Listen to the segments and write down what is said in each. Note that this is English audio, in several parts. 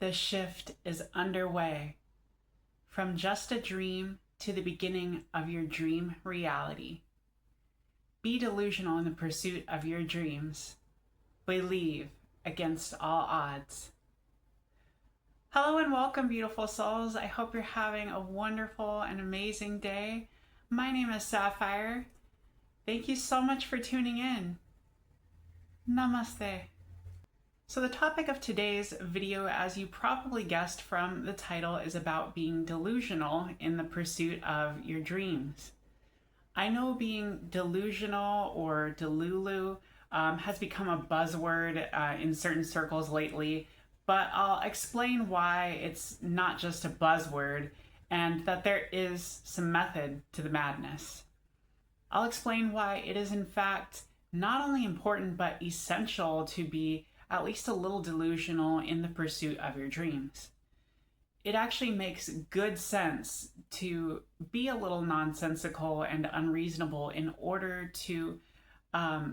The shift is underway. From just a dream to the beginning of your dream reality. Be delusional in the pursuit of your dreams. Believe against all odds. Hello and welcome, beautiful souls. I hope you're having a wonderful and amazing day. My name is Sapphire. Thank you so much for tuning in. Namaste. So the topic of today's video, as you probably guessed from the title, is about being delusional in the pursuit of your dreams. I know being delusional or delulu has become a buzzword in certain circles lately, but I'll explain why it's not just a buzzword and that there is some method to the madness. I'll explain why it is in fact not only important but essential to be at least a little delusional in the pursuit of your dreams. It actually makes good sense to be a little nonsensical and unreasonable in order to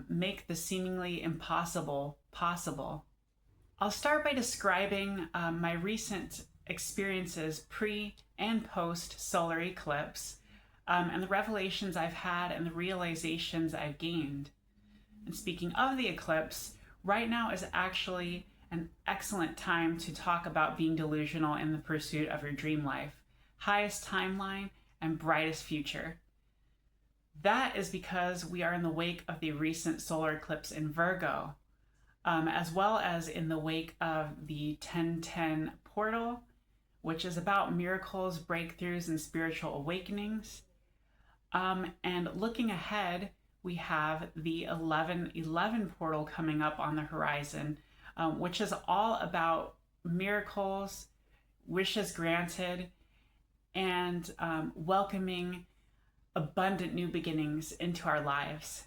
make the seemingly impossible possible. I'll start by describing my recent experiences pre and post solar eclipse and the revelations I've had and the realizations I've gained. And speaking of the eclipse, right now is actually an excellent time to talk about being delusional in the pursuit of your dream life, highest timeline, and brightest future. That is because we are in the wake of the recent solar eclipse in Virgo, as well as in the wake of the 1010 portal, which is about miracles, breakthroughs, and spiritual awakenings. And looking ahead, we have the 1111 portal coming up on the horizon, which is all about miracles, wishes granted, and welcoming abundant new beginnings into our lives.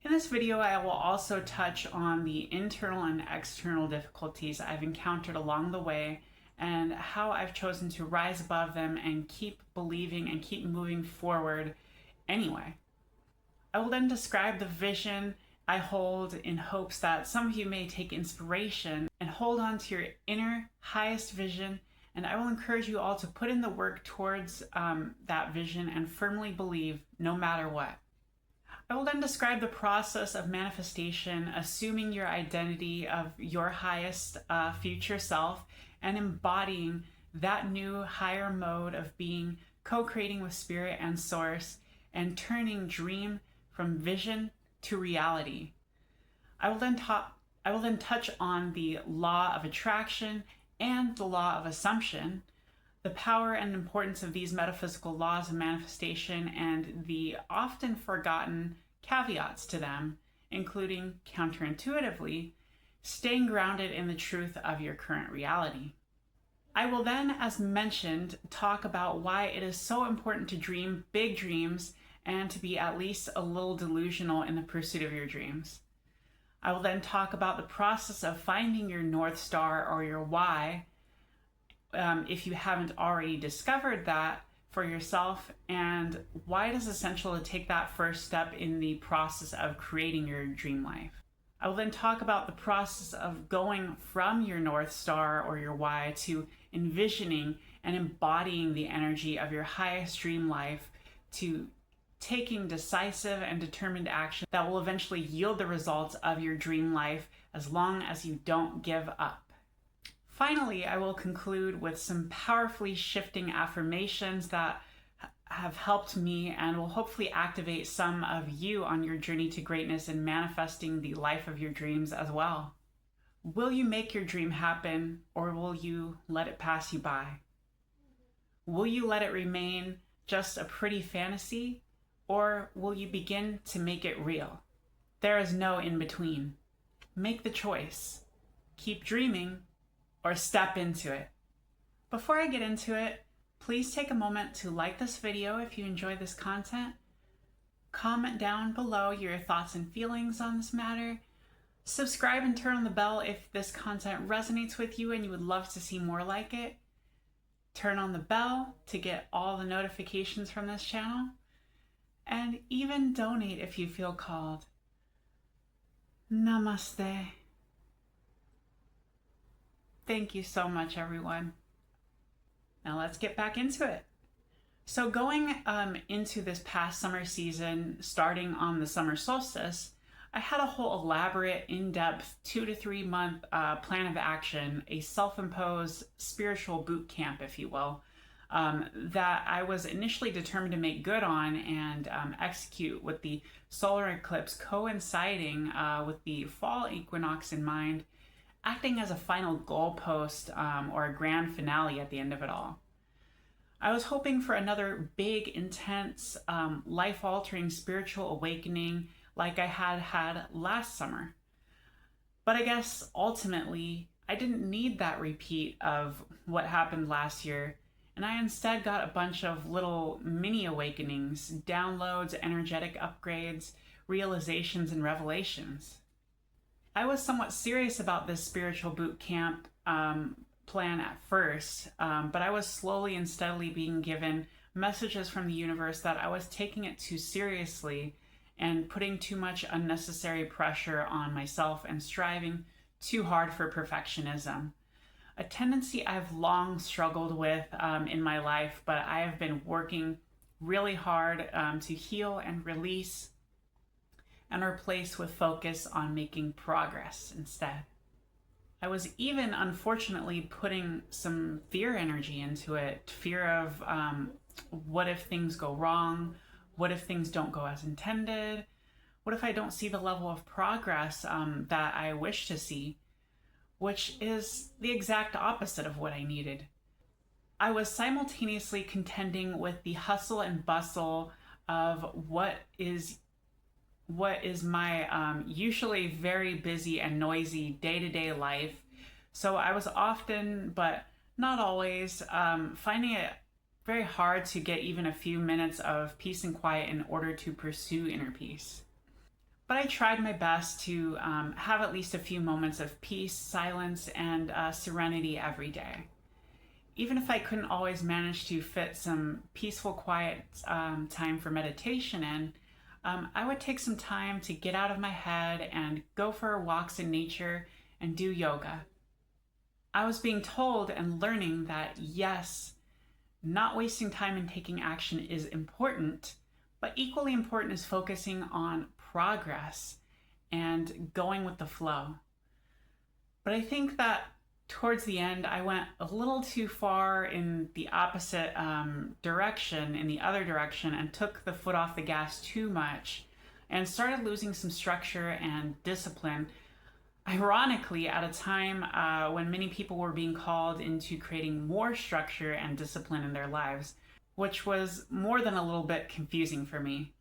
In this video, I will also touch on the internal and external difficulties I've encountered along the way and how I've chosen to rise above them and keep believing and keep moving forward anyway. I will then describe the vision I hold in hopes that some of you may take inspiration and hold on to your inner highest vision, and I will encourage you all to put in the work towards that vision and firmly believe no matter what. I will then describe the process of manifestation, assuming your identity of your highest future self and embodying that new higher mode of being, co-creating with spirit and source, and turning dream from vision to reality. I will then touch on the law of attraction and the law of assumption, the power and importance of these metaphysical laws of manifestation, and the often forgotten caveats to them, including counterintuitively, staying grounded in the truth of your current reality. I will then, as mentioned, talk about why it is so important to dream big dreams and to be at least a little delusional in the pursuit of your dreams. I will then talk about the process of finding your North Star or your why, if you haven't already discovered that for yourself, and why it is essential to take that first step in the process of creating your dream life. I will then talk about the process of going from your North Star or your why to envisioning and embodying the energy of your highest dream life, to taking decisive and determined action that will eventually yield the results of your dream life as long as you don't give up. Finally, I will conclude with some powerfully shifting affirmations that have helped me and will hopefully activate some of you on your journey to greatness and manifesting the life of your dreams as well. Will you make your dream happen, or will you let it pass you by? Will you let it remain just a pretty fantasy, or will you begin to make it real? There is no in between. Make the choice. Keep dreaming or step into it. Before I get into it, please take a moment to like this video if you enjoy this content. Comment down below your thoughts and feelings on this matter. Subscribe and turn on the bell if this content resonates with you and you would love to see more like it. Turn on the bell to get all the notifications from this channel. And even donate if you feel called. Namaste. Thank you so much, everyone. Now let's get back into it. So going into this past summer season, starting on the summer solstice, I had a whole elaborate, in-depth 2 to 3 month plan of action, a self-imposed spiritual boot camp, if you will, that I was initially determined to make good on and execute with the solar eclipse coinciding with the fall equinox in mind, acting as a final goalpost or a grand finale at the end of it all. I was hoping for another big, intense, life-altering spiritual awakening like I had last summer. But I guess ultimately, I didn't need that repeat of what happened last year, and I instead got a bunch of little mini awakenings, downloads, energetic upgrades, realizations, and revelations. I was somewhat serious about this spiritual boot camp plan at first, but I was slowly and steadily being given messages from the universe that I was taking it too seriously and putting too much unnecessary pressure on myself and striving too hard for perfectionism. A tendency I've long struggled with in my life, but I have been working really hard to heal and release and replace with focus on making progress instead. I was even, unfortunately, putting some fear energy into it. Fear of what if things go wrong? What if things don't go as intended? What if I don't see the level of progress that I wish to see? Which is the exact opposite of what I needed. I was simultaneously contending with the hustle and bustle of what is my usually very busy and noisy day-to-day life. So I was often, but not always, finding it very hard to get even a few minutes of peace and quiet in order to pursue inner peace. But I tried my best to have at least a few moments of peace, silence, and serenity every day. Even if I couldn't always manage to fit some peaceful, quiet time for meditation in, I would take some time to get out of my head and go for walks in nature and do yoga. I was being told and learning that yes, not wasting time and taking action is important, but equally important is focusing on progress and going with the flow. But I think that towards the end, I went a little too far in the opposite direction, in the other direction, and took the foot off the gas too much and started losing some structure and discipline. Ironically, at a time when many people were being called into creating more structure and discipline in their lives, which was more than a little bit confusing for me.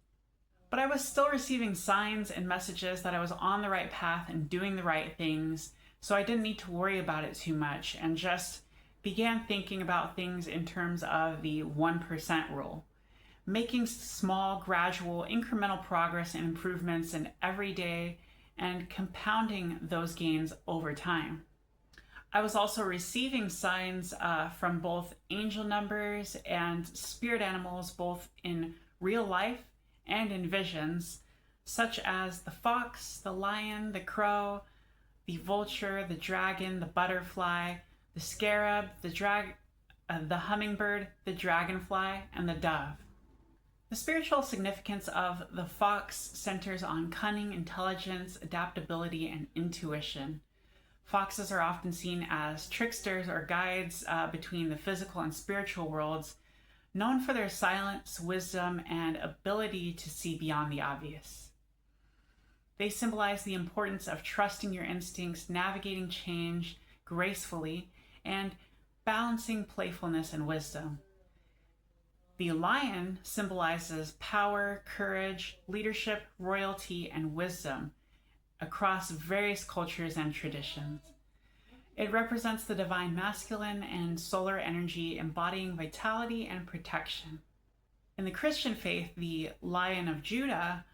But I was still receiving signs and messages that I was on the right path and doing the right things, so I didn't need to worry about it too much and just began thinking about things in terms of the 1% rule, making small, gradual, incremental progress and improvements in every day and compounding those gains over time. I was also receiving signs from both angel numbers and spirit animals, both in real life and in visions, such as the fox, the lion, the crow, the vulture, the dragon, the butterfly, the scarab, the hummingbird, the dragonfly, and the dove. The spiritual significance of the fox centers on cunning, intelligence, adaptability, and intuition. Foxes are often seen as tricksters or guides between the physical and spiritual worlds, known for their silence, wisdom, and ability to see beyond the obvious. They symbolize the importance of trusting your instincts, navigating change gracefully, and balancing playfulness and wisdom. The lion symbolizes power, courage, leadership, royalty, and wisdom across various cultures and traditions. It represents the divine masculine and solar energy embodying vitality and protection. In the Christian faith, the Lion of Judah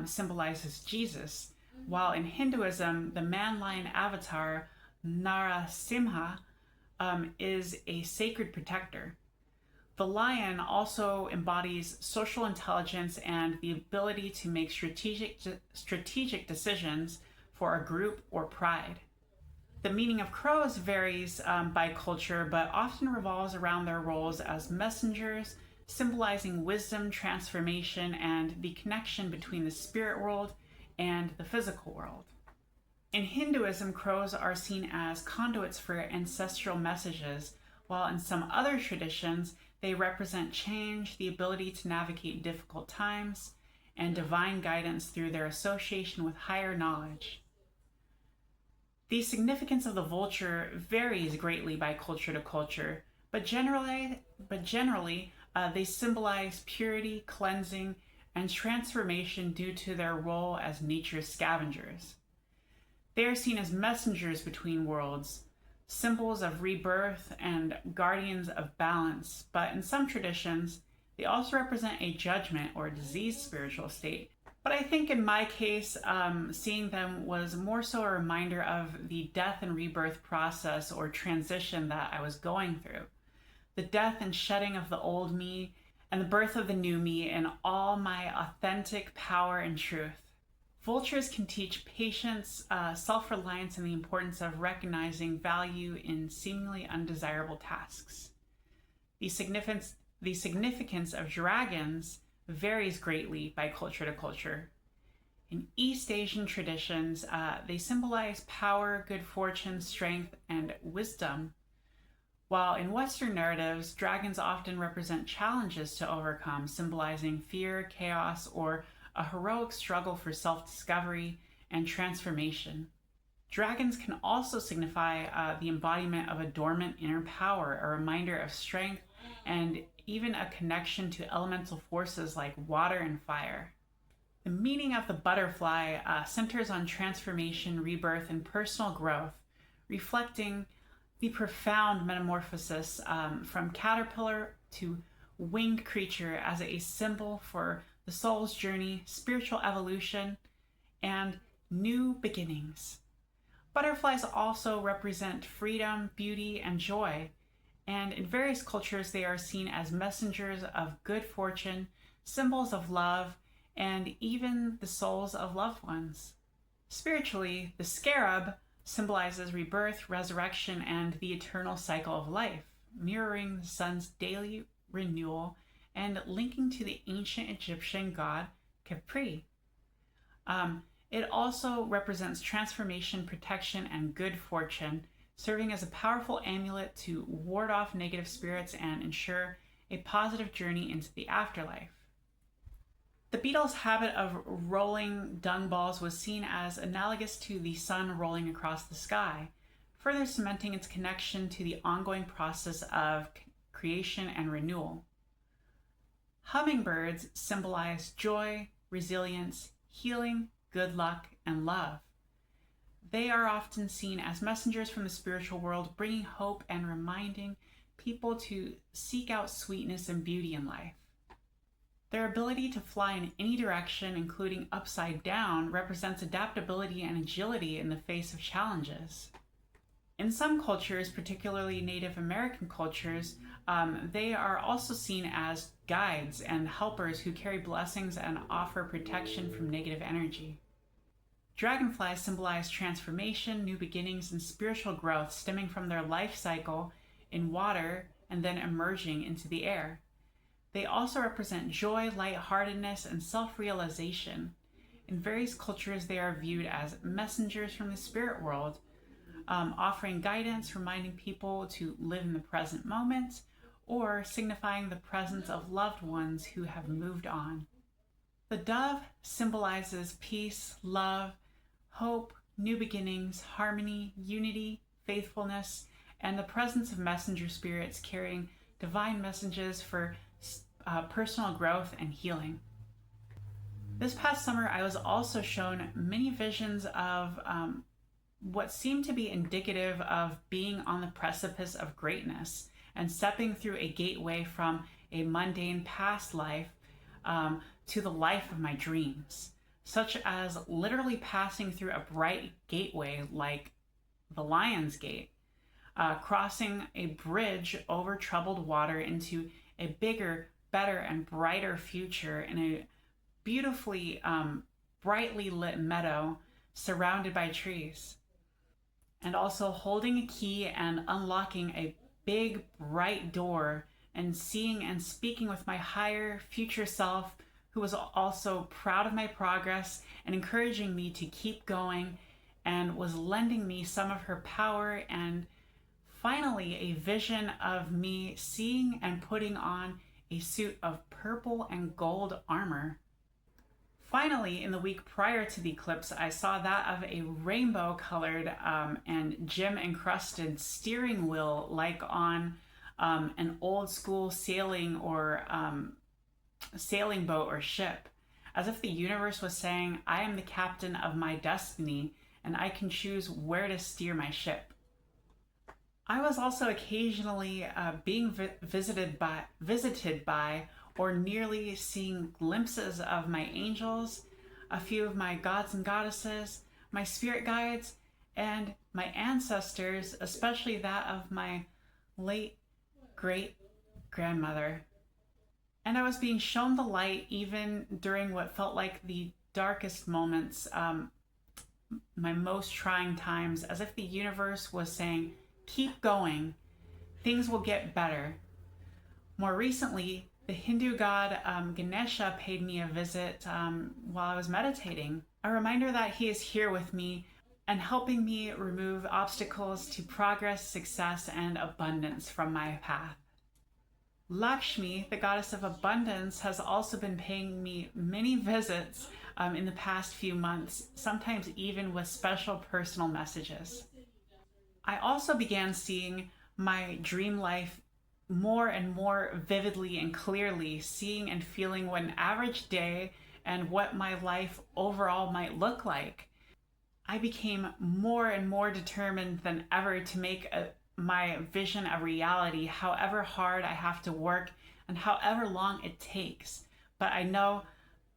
symbolizes Jesus, while in Hinduism, the man-lion avatar, Narasimha, is a sacred protector. The lion also embodies social intelligence and the ability to make strategic decisions for a group or pride. The meaning of crows varies by culture, but often revolves around their roles as messengers, symbolizing wisdom, transformation, and the connection between the spirit world and the physical world. In Hinduism, crows are seen as conduits for ancestral messages, while in some other traditions, they represent change, the ability to navigate difficult times, and divine guidance through their association with higher knowledge. The significance of the vulture varies greatly by culture to culture, but generally, they symbolize purity, cleansing, and transformation due to their role as nature's scavengers. They are seen as messengers between worlds, symbols of rebirth and guardians of balance, but in some traditions, they also represent a judgment or diseased spiritual state. But I think in my case, seeing them was more so a reminder of the death and rebirth process or transition that I was going through. The death and shedding of the old me and the birth of the new me in all my authentic power and truth. Vultures can teach patience, self-reliance, and the importance of recognizing value in seemingly undesirable tasks. The significance of dragons varies greatly by culture to culture. In East Asian traditions, they symbolize power, good fortune, strength, and wisdom, while in Western narratives, dragons often represent challenges to overcome, symbolizing fear, chaos, or a heroic struggle for self-discovery and transformation. Dragons can also signify the embodiment of a dormant inner power, a reminder of strength, and even a connection to elemental forces like water and fire. The meaning of the butterfly centers on transformation, rebirth, and personal growth, reflecting the profound metamorphosis from caterpillar to winged creature as a symbol for the soul's journey, spiritual evolution, and new beginnings. Butterflies also represent freedom, beauty, and joy, and in various cultures they are seen as messengers of good fortune, symbols of love, and even the souls of loved ones. Spiritually, the scarab symbolizes rebirth, resurrection, and the eternal cycle of life, mirroring the sun's daily renewal and linking to the ancient Egyptian god Khepri. It also represents transformation, protection, and good fortune, serving as a powerful amulet to ward off negative spirits and ensure a positive journey into the afterlife. The beetle's habit of rolling dung balls was seen as analogous to the sun rolling across the sky, further cementing its connection to the ongoing process of creation and renewal. Hummingbirds symbolize joy, resilience, healing, good luck, and love. They are often seen as messengers from the spiritual world, bringing hope and reminding people to seek out sweetness and beauty in life. Their ability to fly in any direction, including upside down, represents adaptability and agility in the face of challenges. In some cultures, particularly Native American cultures, they are also seen as guides and helpers who carry blessings and offer protection from negative energy. Dragonflies symbolize transformation, new beginnings, and spiritual growth stemming from their life cycle in water and then emerging into the air. They also represent joy, lightheartedness, and self-realization. In various cultures, they are viewed as messengers from the spirit world, offering guidance, reminding people to live in the present moment, or signifying the presence of loved ones who have moved on. The dove symbolizes peace, love, hope, new beginnings, harmony, unity, faithfulness, and the presence of messenger spirits carrying divine messages for personal growth and healing. This past summer, I was also shown many visions of what seemed to be indicative of being on the precipice of greatness and stepping through a gateway from a mundane past life to the life of my dreams, such as literally passing through a bright gateway like the Lion's Gate, crossing a bridge over troubled water into a bigger, better, and brighter future in a beautifully, brightly lit meadow surrounded by trees. and also holding a key and unlocking a big, bright door and seeing and speaking with my higher future self, who was also proud of my progress and encouraging me to keep going and was lending me some of her power, and finally a vision of me seeing and putting on a suit of purple and gold armor. Finally, in the week prior to the eclipse, I saw that of a rainbow colored and gem encrusted steering wheel, like on an old school sailing or sailing boat or ship, as if the universe was saying, I am the captain of my destiny and I can choose where to steer my ship. I was also occasionally being visited by or nearly seeing glimpses of my angels, a few of my gods and goddesses, my spirit guides, and my ancestors, especially that of my late great grandmother. And I was being shown the light even during what felt like the darkest moments, my most trying times, as if the universe was saying, keep going, things will get better. More recently, the Hindu god Ganesha paid me a visit while I was meditating, a reminder that he is here with me and helping me remove obstacles to progress, success, and abundance from my path. Lakshmi, the goddess of abundance, has also been paying me many visits in the past few months, sometimes even with special personal messages. I also began seeing my dream life more and more vividly and clearly, seeing and feeling what an average day and what my life overall might look like. I became more and more determined than ever to make my vision a reality, however hard I have to work and however long it takes. But I know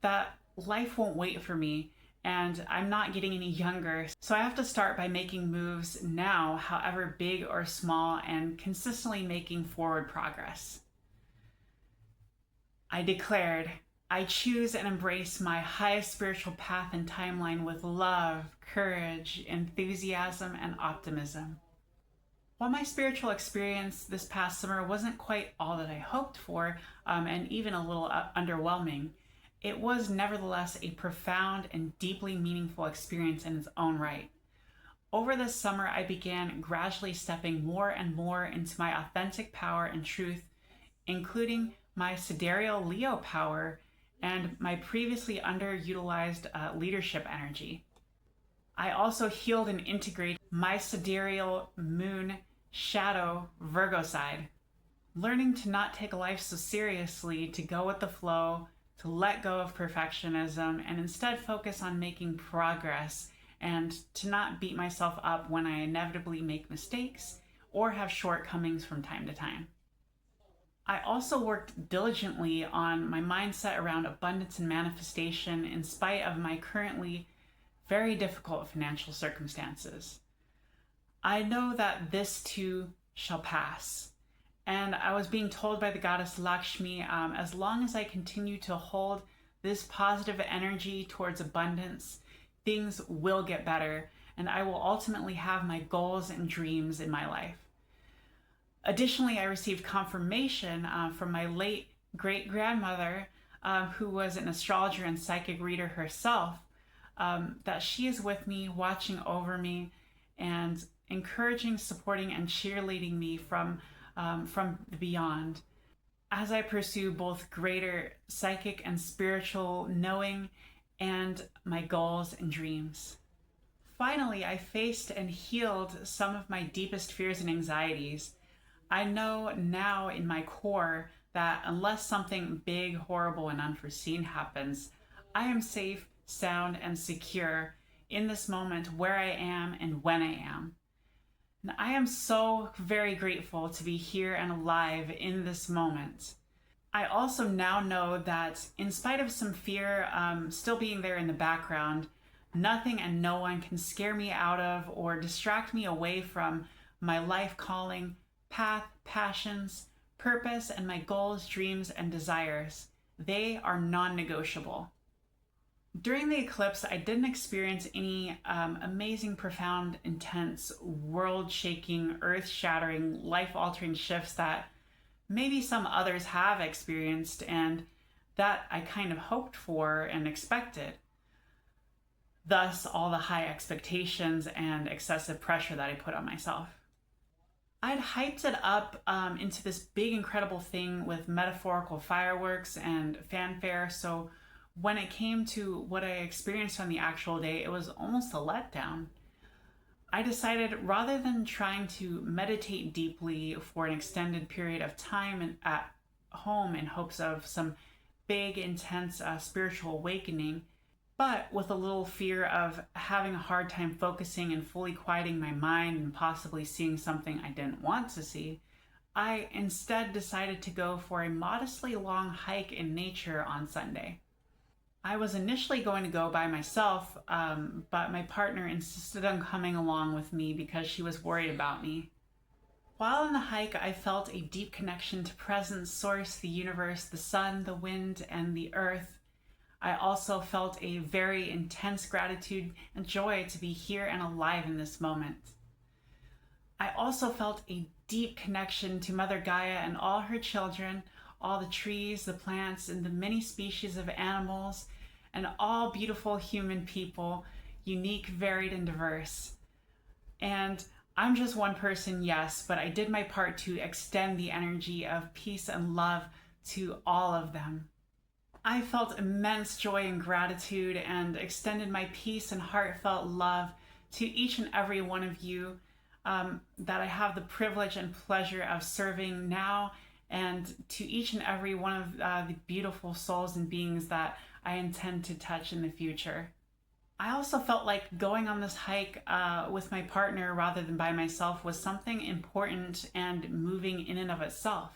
that life won't wait for me, and I'm not getting any younger. So I have to start by making moves now, however big or small, and consistently making forward progress. I declared, I choose and embrace my highest spiritual path and timeline with love, courage, enthusiasm, and optimism. While my spiritual experience this past summer wasn't quite all that I hoped for, and even a little underwhelming, it was nevertheless a profound and deeply meaningful experience in its own right. Over this summer, I began gradually stepping more and more into my authentic power and truth, including my sidereal Leo power and my previously underutilized leadership energy. I also healed and integrated my sidereal moon shadow Virgo side, learning to not take life so seriously, to go with the flow, to let go of perfectionism, and instead focus on making progress, and to not beat myself up when I inevitably make mistakes or have shortcomings from time to time. I also worked diligently on my mindset around abundance and manifestation in spite of my currently very difficult financial circumstances. I know that this too shall pass. And I was being told by the goddess Lakshmi, as long as I continue to hold this positive energy towards abundance, things will get better, and I will ultimately have my goals and dreams in my life. Additionally, I received confirmation from my late great-grandmother, who was an astrologer and psychic reader herself, that she is with me, watching over me, and encouraging, supporting, and cheerleading me from the beyond as I pursue both greater psychic and spiritual knowing and my goals and dreams. Finally, I faced and healed some of my deepest fears and anxieties. I know now in my core that unless something big, horrible, and unforeseen happens, I am safe, sound, and secure in this moment where I am and when I am. And I am so very grateful to be here and alive in this moment. I also now know that in spite of some fear still being there in the background, nothing and no one can scare me out of or distract me away from my life calling, path, passions, purpose, and my goals, dreams, and desires. They are non-negotiable. During the eclipse, I didn't experience any amazing, profound, intense, world shaking, earth shattering, life altering shifts that maybe some others have experienced and that I kind of hoped for and expected. Thus, all the high expectations and excessive pressure that I put on myself. I'd hyped it up into this big, incredible thing with metaphorical fireworks and fanfare. So when it came to what I experienced on the actual day, it was almost a letdown. I decided rather than trying to meditate deeply for an extended period of time at home in hopes of some big, intense spiritual awakening, but with a little fear of having a hard time focusing and fully quieting my mind and possibly seeing something I didn't want to see, I instead decided to go for a modestly long hike in nature on Sunday. I was initially going to go by myself, but my partner insisted on coming along with me because she was worried about me. While on the hike, I felt a deep connection to presence, source, the universe, the sun, the wind, and the earth. I also felt a very intense gratitude and joy to be here and alive in this moment. I also felt a deep connection to Mother Gaia and all her children, all the trees, the plants, and the many species of animals, and all beautiful human people, unique, varied, and diverse. And I'm just one person, yes, but I did my part to extend the energy of peace and love to all of them. I felt immense joy and gratitude and extended my peace and heartfelt love to each and every one of you that I have the privilege and pleasure of serving now, and to each and every one of the beautiful souls and beings that I intend to touch in the future. I also felt like going on this hike with my partner rather than by myself was something important and moving in and of itself.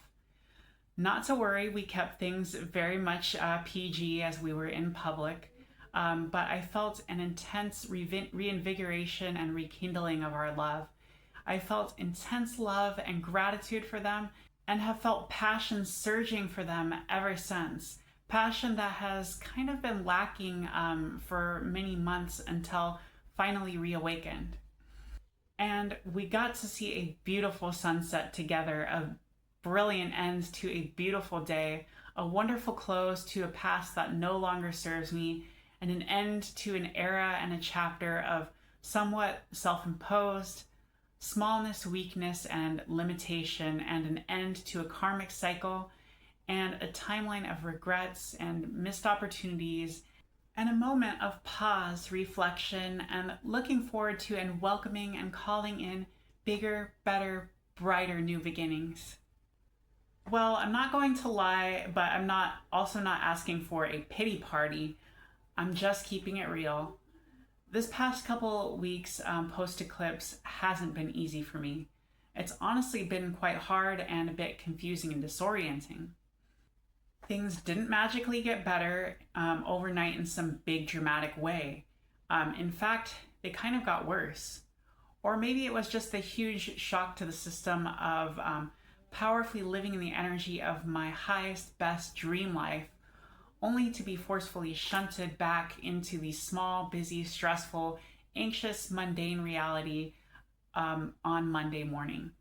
Not to worry, we kept things very much PG as we were in public, but I felt an intense reinvigoration and rekindling of our love. I felt intense love and gratitude for them and have felt passion surging for them ever since. Passion that has kind of been lacking for many months until finally reawakened. And we got to see a beautiful sunset together, a brilliant end to a beautiful day, a wonderful close to a past that no longer serves me, and an end to an era and a chapter of somewhat self-imposed smallness, weakness, and limitation, and an end to a karmic cycle and a timeline of regrets and missed opportunities, and a moment of pause, reflection, and looking forward to and welcoming and calling in bigger, better, brighter new beginnings. Well, I'm not going to lie, but I'm also not asking for a pity party. I'm just keeping it real. This past couple weeks post-eclipse hasn't been easy for me. It's honestly been quite hard and a bit confusing and disorienting. Things didn't magically get better overnight in some big dramatic way. In fact, they kind of got worse. Or maybe it was just the huge shock to the system of powerfully living in the energy of my highest, best dream life, only to be forcefully shunted back into the small, busy, stressful, anxious, mundane reality on Monday morning.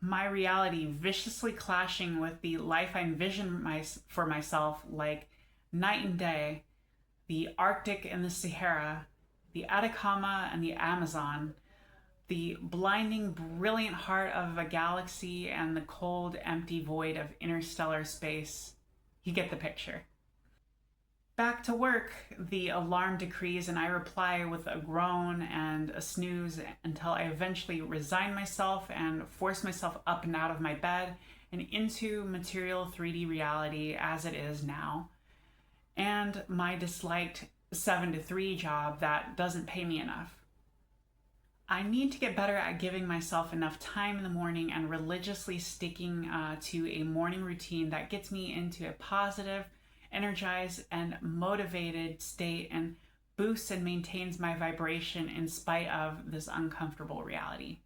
My reality viciously clashing with the life I envisioned for myself, like night and day, the Arctic and the Sahara, the Atacama and the Amazon, the blinding, brilliant heart of a galaxy and the cold, empty void of interstellar space. You get the picture. Back to work, the alarm decrees and I reply with a groan and a snooze until I eventually resign myself and force myself up and out of my bed and into material 3D reality as it is now, and my disliked 7 to 3 job that doesn't pay me enough. I need to get better at giving myself enough time in the morning and religiously sticking to a morning routine that gets me into a positive, energized, and motivated state and boosts and maintains my vibration in spite of this uncomfortable reality.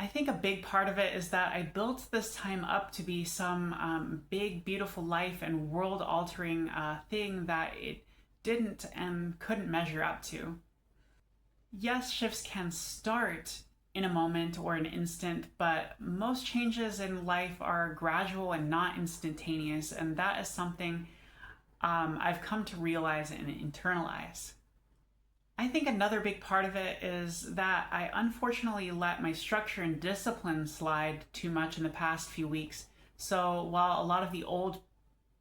I think a big part of it is that I built this time up to be some big, beautiful life and world-altering thing that it didn't and couldn't measure up to. Yes, shifts can start in a moment or an instant, but most changes in life are gradual and not instantaneous, and that is something I've come to realize and internalize. I think another big part of it is that I unfortunately let my structure and discipline slide too much in the past few weeks. So while a lot of the old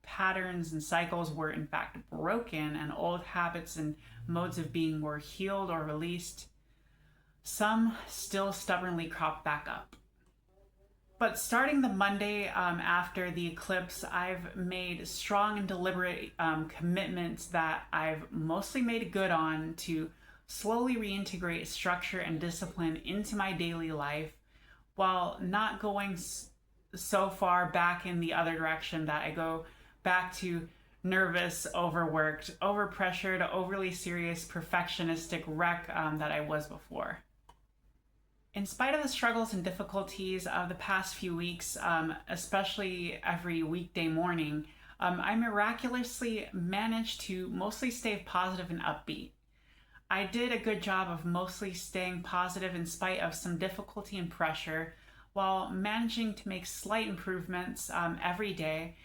patterns and cycles were in fact broken and old habits and modes of being were healed or released, some still stubbornly crop back up. But starting the Monday after the eclipse, I've made strong and deliberate commitments that I've mostly made good on to slowly reintegrate structure and discipline into my daily life while not going so far back in the other direction that I go back to nervous, overworked, overpressured, overly serious, perfectionistic wreck that I was before. In spite of the struggles and difficulties of the past few weeks, especially every weekday morning, I miraculously managed to mostly stay positive and upbeat. I did a good job of mostly staying positive in spite of some difficulty and pressure, while managing to make slight improvements every day.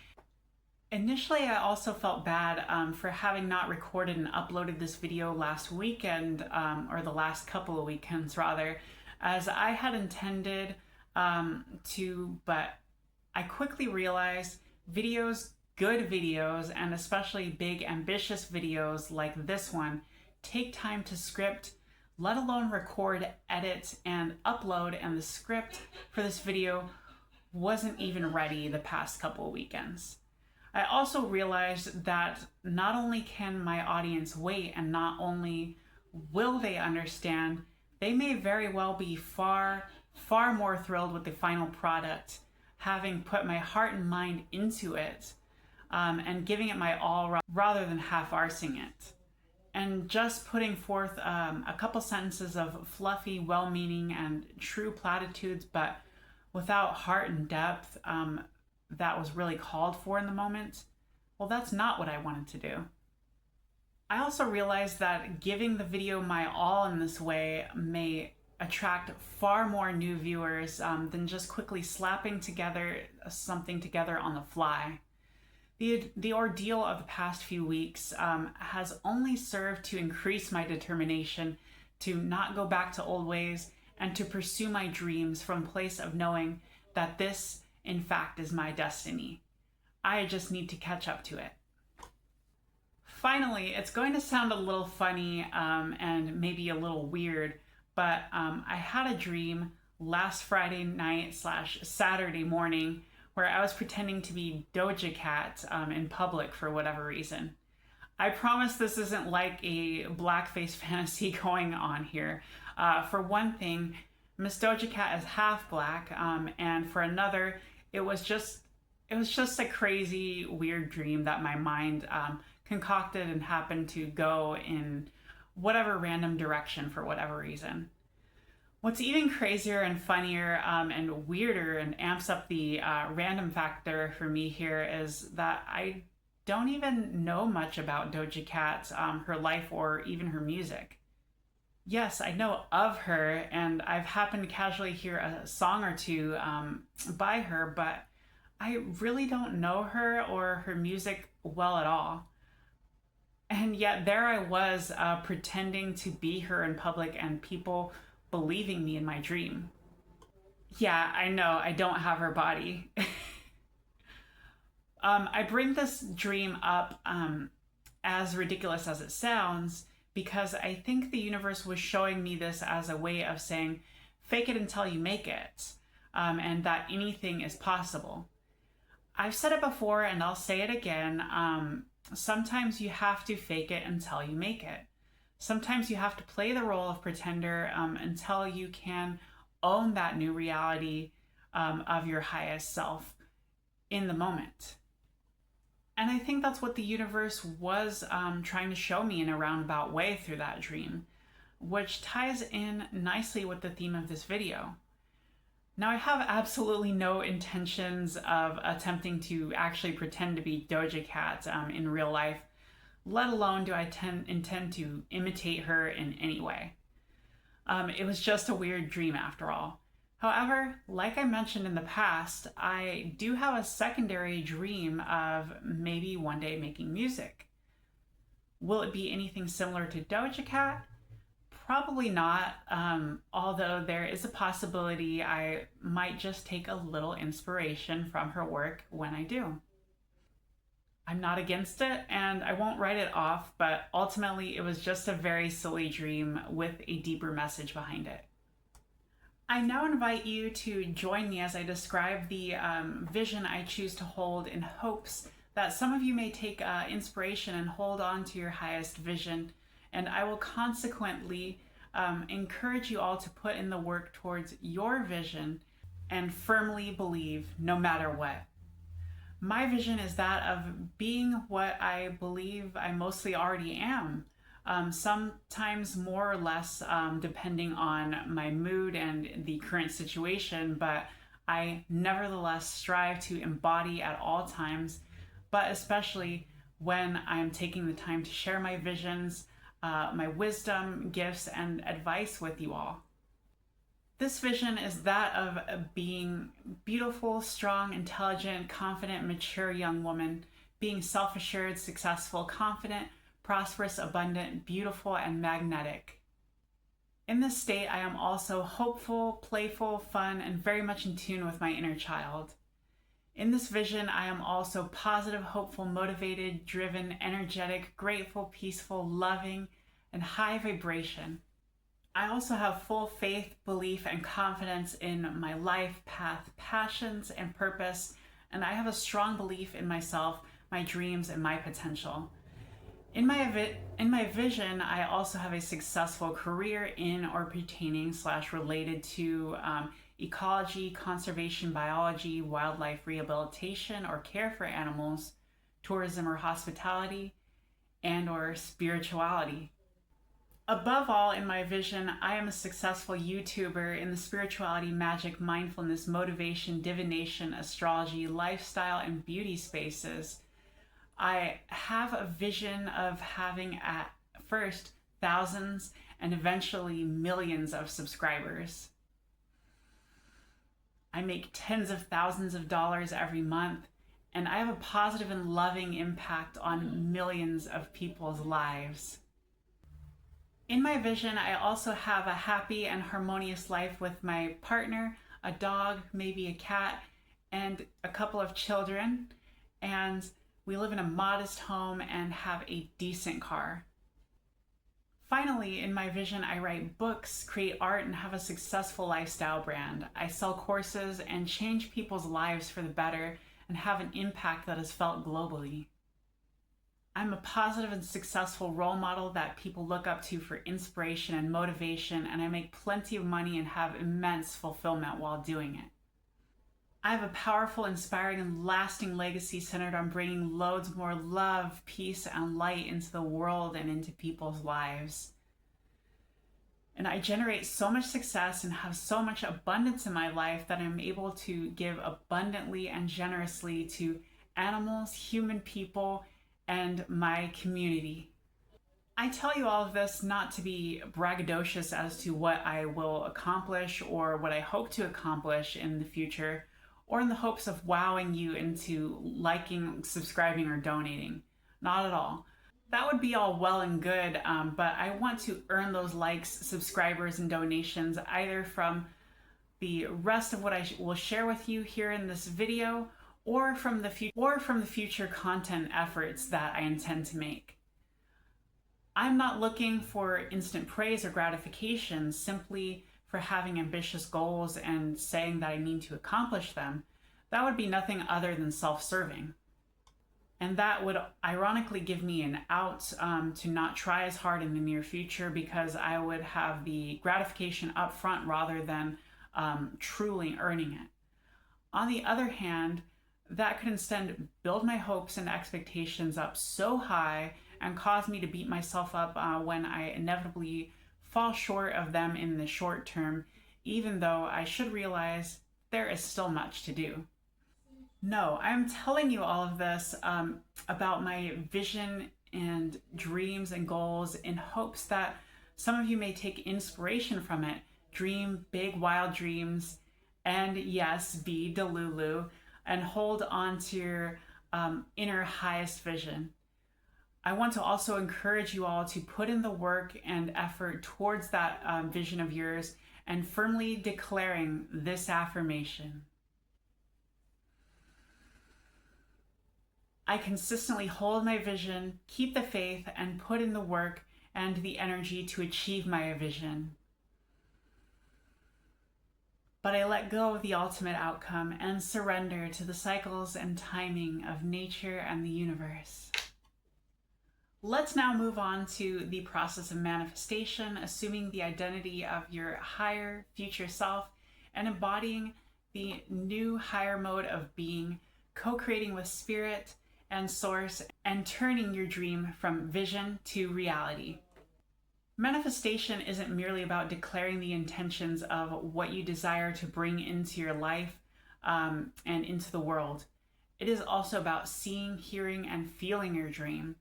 Initially, I also felt bad for having not recorded and uploaded this video last weekend, or the last couple of weekends rather, as I had intended to, but I quickly realized videos, good videos, and especially big ambitious videos like this one, take time to script, let alone record, edit, and upload, and the script for this video wasn't even ready the past couple of weekends. I also realized that not only can my audience wait, and not only will they understand, they may very well be far, far more thrilled with the final product, having put my heart and mind into it, and giving it my all rather than half-arsing it. And just putting forth a couple sentences of fluffy, well-meaning, and true platitudes, but without heart and depth that was really called for in the moment, well, that's not what I wanted to do. I also realized that giving the video my all in this way may attract far more new viewers than just quickly slapping something together on the fly. The ordeal of the past few weeks has only served to increase my determination to not go back to old ways and to pursue my dreams from a place of knowing that this, in fact, is my destiny. I just need to catch up to it. Finally, it's going to sound a little funny and maybe a little weird, but I had a dream last Friday night / Saturday morning where I was pretending to be Doja Cat in public for whatever reason. I promise this isn't like a blackface fantasy going on here. For one thing, Miss Doja Cat is half black, and for another, it was just a crazy, weird dream that my mind concocted and happened to go in whatever random direction for whatever reason. What's even crazier and funnier and weirder and amps up the random factor for me here is that I don't even know much about Doja Cat, her life, or even her music. Yes, I know of her, and I've happened to casually hear a song or two by her, but I really don't know her or her music well at all. And yet there I was pretending to be her in public and people believing me in my dream. Yeah, I know, I don't have her body. I bring this dream up as ridiculous as it sounds because I think the universe was showing me this as a way of saying, fake it until you make it, and that anything is possible. I've said it before and I'll say it again. Sometimes you have to fake it until you make it. Sometimes you have to play the role of pretender until you can own that new reality of your highest self in the moment. And I think that's what the universe was trying to show me in a roundabout way through that dream, which ties in nicely with the theme of this video. Now, I have absolutely no intentions of attempting to actually pretend to be Doja Cat in real life, let alone do I intend to imitate her in any way. It was just a weird dream after all. However, like I mentioned in the past, I do have a secondary dream of maybe one day making music. Will it be anything similar to Doja Cat? Probably not, although there is a possibility I might just take a little inspiration from her work when I do. I'm not against it and I won't write it off, but ultimately it was just a very silly dream with a deeper message behind it. I now invite you to join me as I describe the vision I choose to hold in hopes that some of you may take inspiration and hold on to your highest vision. And I will consequently encourage you all to put in the work towards your vision and firmly believe no matter what. My vision is that of being what I believe I mostly already am. Sometimes more or less depending on my mood and the current situation, but I nevertheless strive to embody at all times, but especially when I'm taking the time to share my visions, my wisdom, gifts, and advice with you all. This vision is that of being beautiful, strong, intelligent, confident, mature young woman, being self-assured, successful, confident, prosperous, abundant, beautiful, and magnetic. In this state, I am also hopeful, playful, fun, and very much in tune with my inner child. In this vision, I am also positive, hopeful, motivated, driven, energetic, grateful, peaceful, loving, and high vibration. I also have full faith, belief, and confidence in my life, path, passions, and purpose, and I have a strong belief in myself, my dreams, and my potential. In my vision, I also have a successful career in or pertaining / related to ecology, conservation, biology, wildlife rehabilitation or care for animals, tourism or hospitality, and or spirituality. Above all, in my vision, I am a successful YouTuber in the spirituality, magic, mindfulness, motivation, divination, astrology, lifestyle, and beauty spaces. I have a vision of having at first thousands and eventually millions of subscribers. I make tens of thousands of dollars every month, and I have a positive and loving impact on millions of people's lives. In my vision, I also have a happy and harmonious life with my partner, a dog, maybe a cat, and a couple of children. And we live in a modest home and have a decent car. Finally, in my vision, I write books, create art, and have a successful lifestyle brand. I sell courses and change people's lives for the better and have an impact that is felt globally. I'm a positive and successful role model that people look up to for inspiration and motivation, and I make plenty of money and have immense fulfillment while doing it. I have a powerful, inspiring, and lasting legacy centered on bringing loads more love, peace, and light into the world and into people's lives. And I generate so much success and have so much abundance in my life that I'm able to give abundantly and generously to animals, human people, and my community. I tell you all of this not to be braggadocious as to what I will accomplish or what I hope to accomplish in the future, or in the hopes of wowing you into liking, subscribing, or donating. Not at all. That would be all well and good, but I want to earn those likes, subscribers, and donations either from the rest of what I will share with you here in this video, or from the future content efforts that I intend to make. I'm not looking for instant praise or gratification simply for having ambitious goals and saying that I need to accomplish them. That would be nothing other than self-serving. And that would ironically give me an out to not try as hard in the near future because I would have the gratification up front rather than truly earning it. On the other hand, that could instead build my hopes and expectations up so high and cause me to beat myself up when I inevitably fall short of them in the short term, even though I should realize there is still much to do. No, I'm telling you all of this about my vision and dreams and goals in hopes that some of you may take inspiration from it. Dream big, wild dreams, and yes, be Delulu, and hold on to your inner highest vision. I want to also encourage you all to put in the work and effort towards that vision of yours and firmly declaring this affirmation. I consistently hold my vision, keep the faith, and put in the work and the energy to achieve my vision. But I let go of the ultimate outcome and surrender to the cycles and timing of nature and the universe. Let's now move on to the process of manifestation, assuming the identity of your higher future self and embodying the new higher mode of being, co-creating with spirit and source, and turning your dream from vision to reality. Manifestation isn't merely about declaring the intentions of what you desire to bring into your life and into the world. It is also about seeing, hearing, and feeling your dream.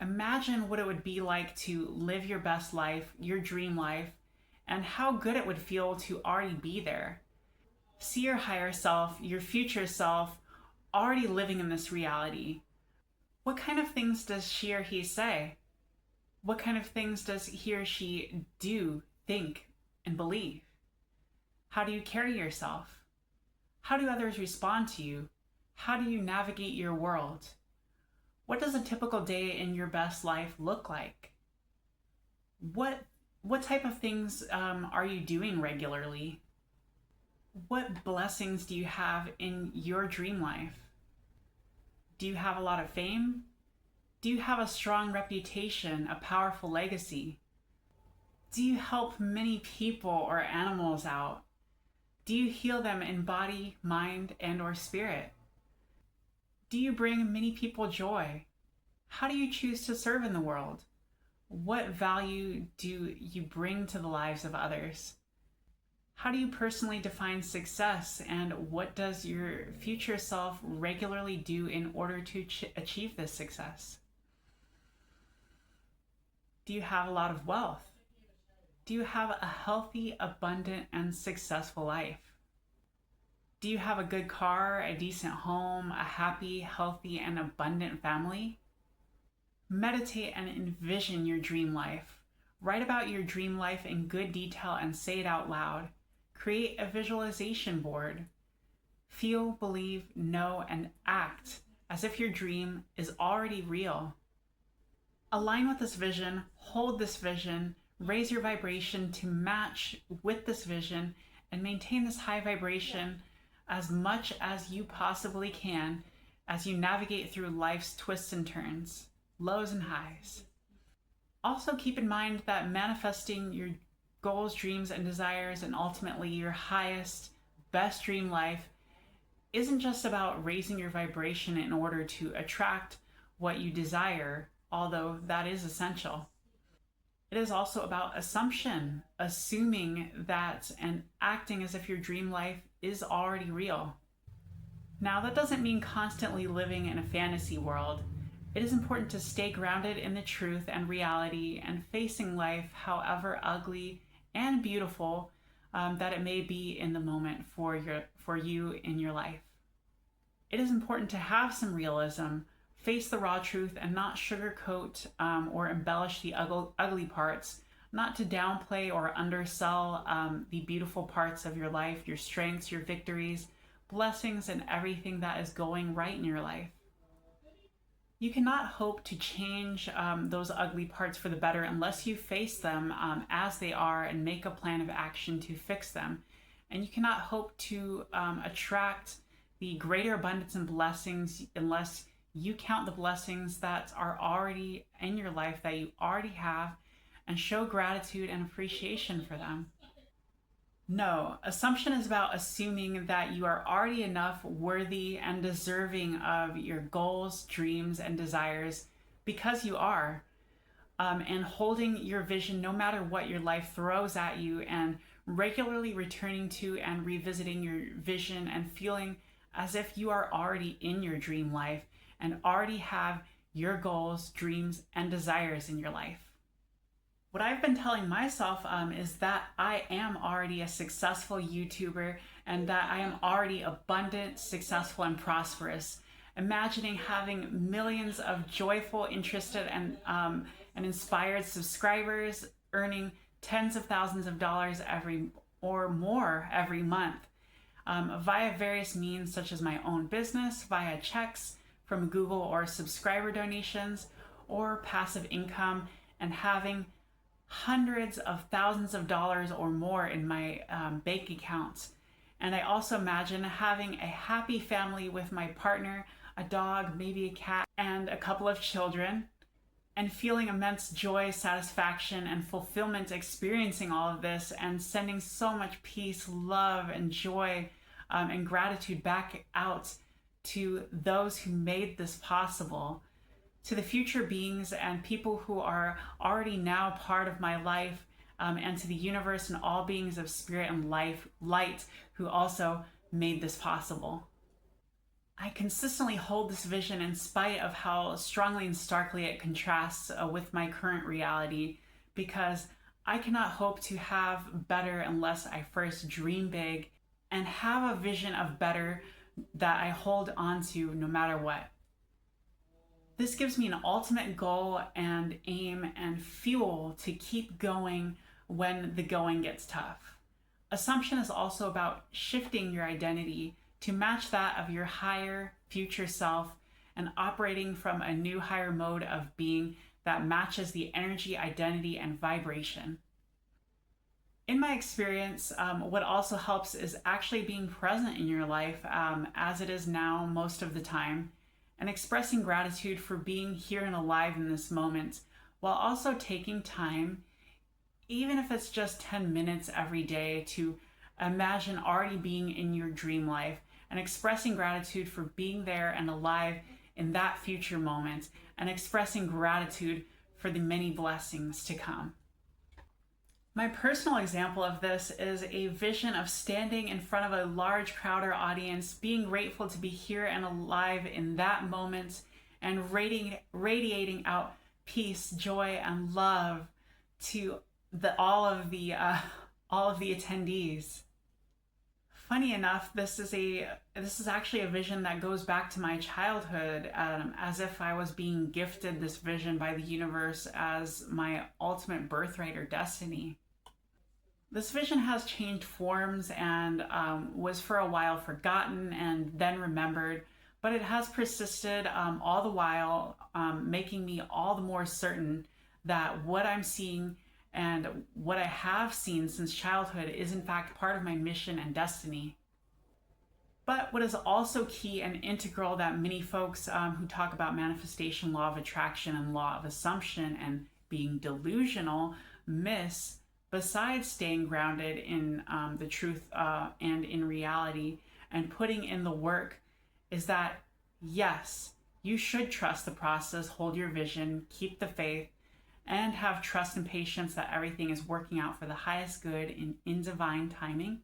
Imagine what it would be like to live your best life, your dream life, and how good it would feel to already be there. See your higher self, your future self, already living in this reality. What kind of things does she or he say? What kind of things does he or she do, think, and believe? How do you carry yourself? How do others respond to you? How do you navigate your world? What does a typical day in your best life look like? What type of things are you doing regularly? What blessings do you have in your dream life? Do you have a lot of fame? Do you have a strong reputation, a powerful legacy? Do you help many people or animals out? Do you heal them in body, mind, and or spirit? Do you bring many people joy? How do you choose to serve in the world? What value do you bring to the lives of others? How do you personally define success, and what does your future self regularly do in order to achieve this success? Do you have a lot of wealth? Do you have a healthy, abundant, and successful life? Do you have a good car, a decent home, a happy, healthy, and abundant family? Meditate and envision your dream life. Write about your dream life in good detail and say it out loud. Create a visualization board. Feel, believe, know, and act as if your dream is already real. Align with this vision, hold this vision, raise your vibration to match with this vision, and maintain this high vibration as much as you possibly can as you navigate through life's twists and turns, lows and highs. Also keep in mind that manifesting your goals, dreams, and desires, and ultimately your highest, best dream life isn't just about raising your vibration in order to attract what you desire, although that is essential. It is also about assumption, assuming that and acting as if your dream life is already real. Now, that doesn't mean constantly living in a fantasy world. It is important to stay grounded in the truth and reality and facing life, however ugly and beautiful that it may be in the moment for you in your life. It is important to have some realism, face the raw truth, and not sugarcoat or embellish the ugly parts, not to downplay or undersell the beautiful parts of your life, your strengths, your victories, blessings, and everything that is going right in your life. You cannot hope to change those ugly parts for the better unless you face them as they are and make a plan of action to fix them. And you cannot hope to attract the greater abundance and blessings unless you count the blessings that are already in your life, that you already have, and show gratitude and appreciation for them. No, assumption is about assuming that you are already enough, worthy, and deserving of your goals, dreams, and desires because you are. And holding your vision no matter what your life throws at you and regularly returning to and revisiting your vision and feeling as if you are already in your dream life and already have your goals, dreams, and desires in your life. What I've been telling myself is that I am already a successful YouTuber and that I am already abundant, successful, and prosperous. Imagining having millions of joyful, interested, and inspired subscribers, earning tens of thousands of dollars or more every month via various means such as my own business, via checks from Google or subscriber donations, or passive income, and having hundreds of thousands of dollars or more in my bank accounts. And I also imagine having a happy family with my partner, a dog, maybe a cat, and a couple of children, and feeling immense joy, satisfaction, and fulfillment experiencing all of this, and sending so much peace, love, and joy and gratitude back out to those who made this possible, to the future beings and people who are already now part of my life, and to the universe and all beings of spirit and light who also made this possible. I consistently hold this vision in spite of how strongly and starkly it contrasts with my current reality, because I cannot hope to have better unless I first dream big and have a vision of better that I hold on to no matter what. This gives me an ultimate goal and aim and fuel to keep going when the going gets tough. Assumption is also about shifting your identity to match that of your higher future self and operating from a new higher mode of being that matches the energy, identity, and vibration. In my experience, what also helps is actually being present in your life as it is now most of the time, and expressing gratitude for being here and alive in this moment, while also taking time, even if it's just 10 minutes every day, to imagine already being in your dream life and expressing gratitude for being there and alive in that future moment, and expressing gratitude for the many blessings to come. My personal example of this is a vision of standing in front of a large crowd or audience, being grateful to be here and alive in that moment, and radiating out peace, joy, and love to all of the attendees. Funny enough, this is actually a vision that goes back to my childhood, as if I was being gifted this vision by the universe as my ultimate birthright or destiny. This vision has changed forms and was for a while forgotten and then remembered, but it has persisted all the while, making me all the more certain that what I'm seeing and what I have seen since childhood is in fact part of my mission and destiny. But what is also key and integral that many folks who talk about manifestation, law of attraction, and law of assumption and being delusional miss, besides staying grounded in the truth and in reality and putting in the work, is that yes, you should trust the process, hold your vision, keep the faith, and have trust and patience that everything is working out for the highest good in divine timing.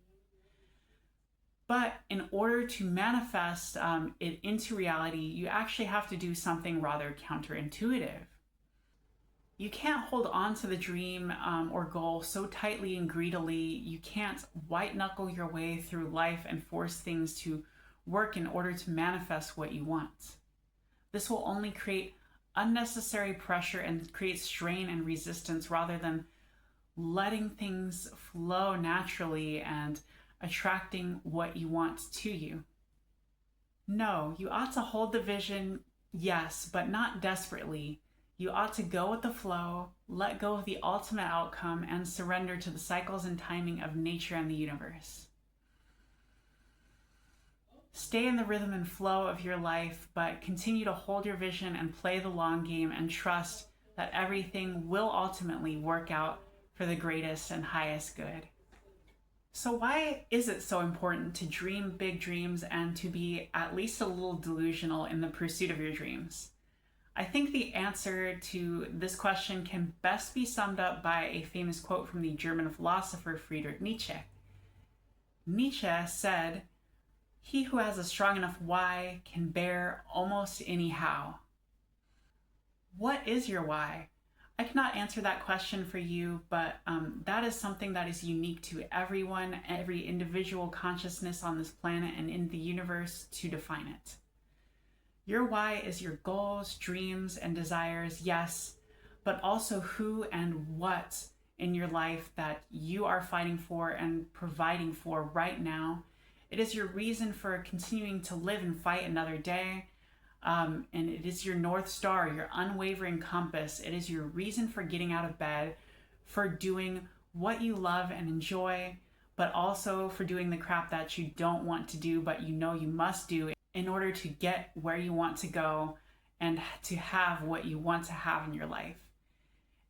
But in order to manifest it into reality, you actually have to do something rather counterintuitive. You can't hold on to the dream or goal so tightly and greedily. You can't white knuckle your way through life and force things to work in order to manifest what you want. This will only create unnecessary pressure and create strain and resistance rather than letting things flow naturally and attracting what you want to you. No, you ought to hold the vision, yes, but not desperately. You ought to go with the flow, let go of the ultimate outcome, and surrender to the cycles and timing of nature and the universe. Stay in the rhythm and flow of your life, but continue to hold your vision and play the long game and trust that everything will ultimately work out for the greatest and highest good. So why is it so important to dream big dreams and to be at least a little delusional in the pursuit of your dreams? I think the answer to this question can best be summed up by a famous quote from the German philosopher Friedrich Nietzsche. Nietzsche said, "He who has a strong enough why can bear almost any how." What is your why? I cannot answer that question for you, but that is something that is unique to everyone, every individual consciousness on this planet and in the universe to define it. Your why is your goals, dreams, and desires, yes, but also who and what in your life that you are fighting for and providing for right now. It is your reason for continuing to live and fight another day. And it is your North Star, your unwavering compass. It is your reason for getting out of bed, for doing what you love and enjoy, but also for doing the crap that you don't want to do, but you know you must do in order to get where you want to go and to have what you want to have in your life.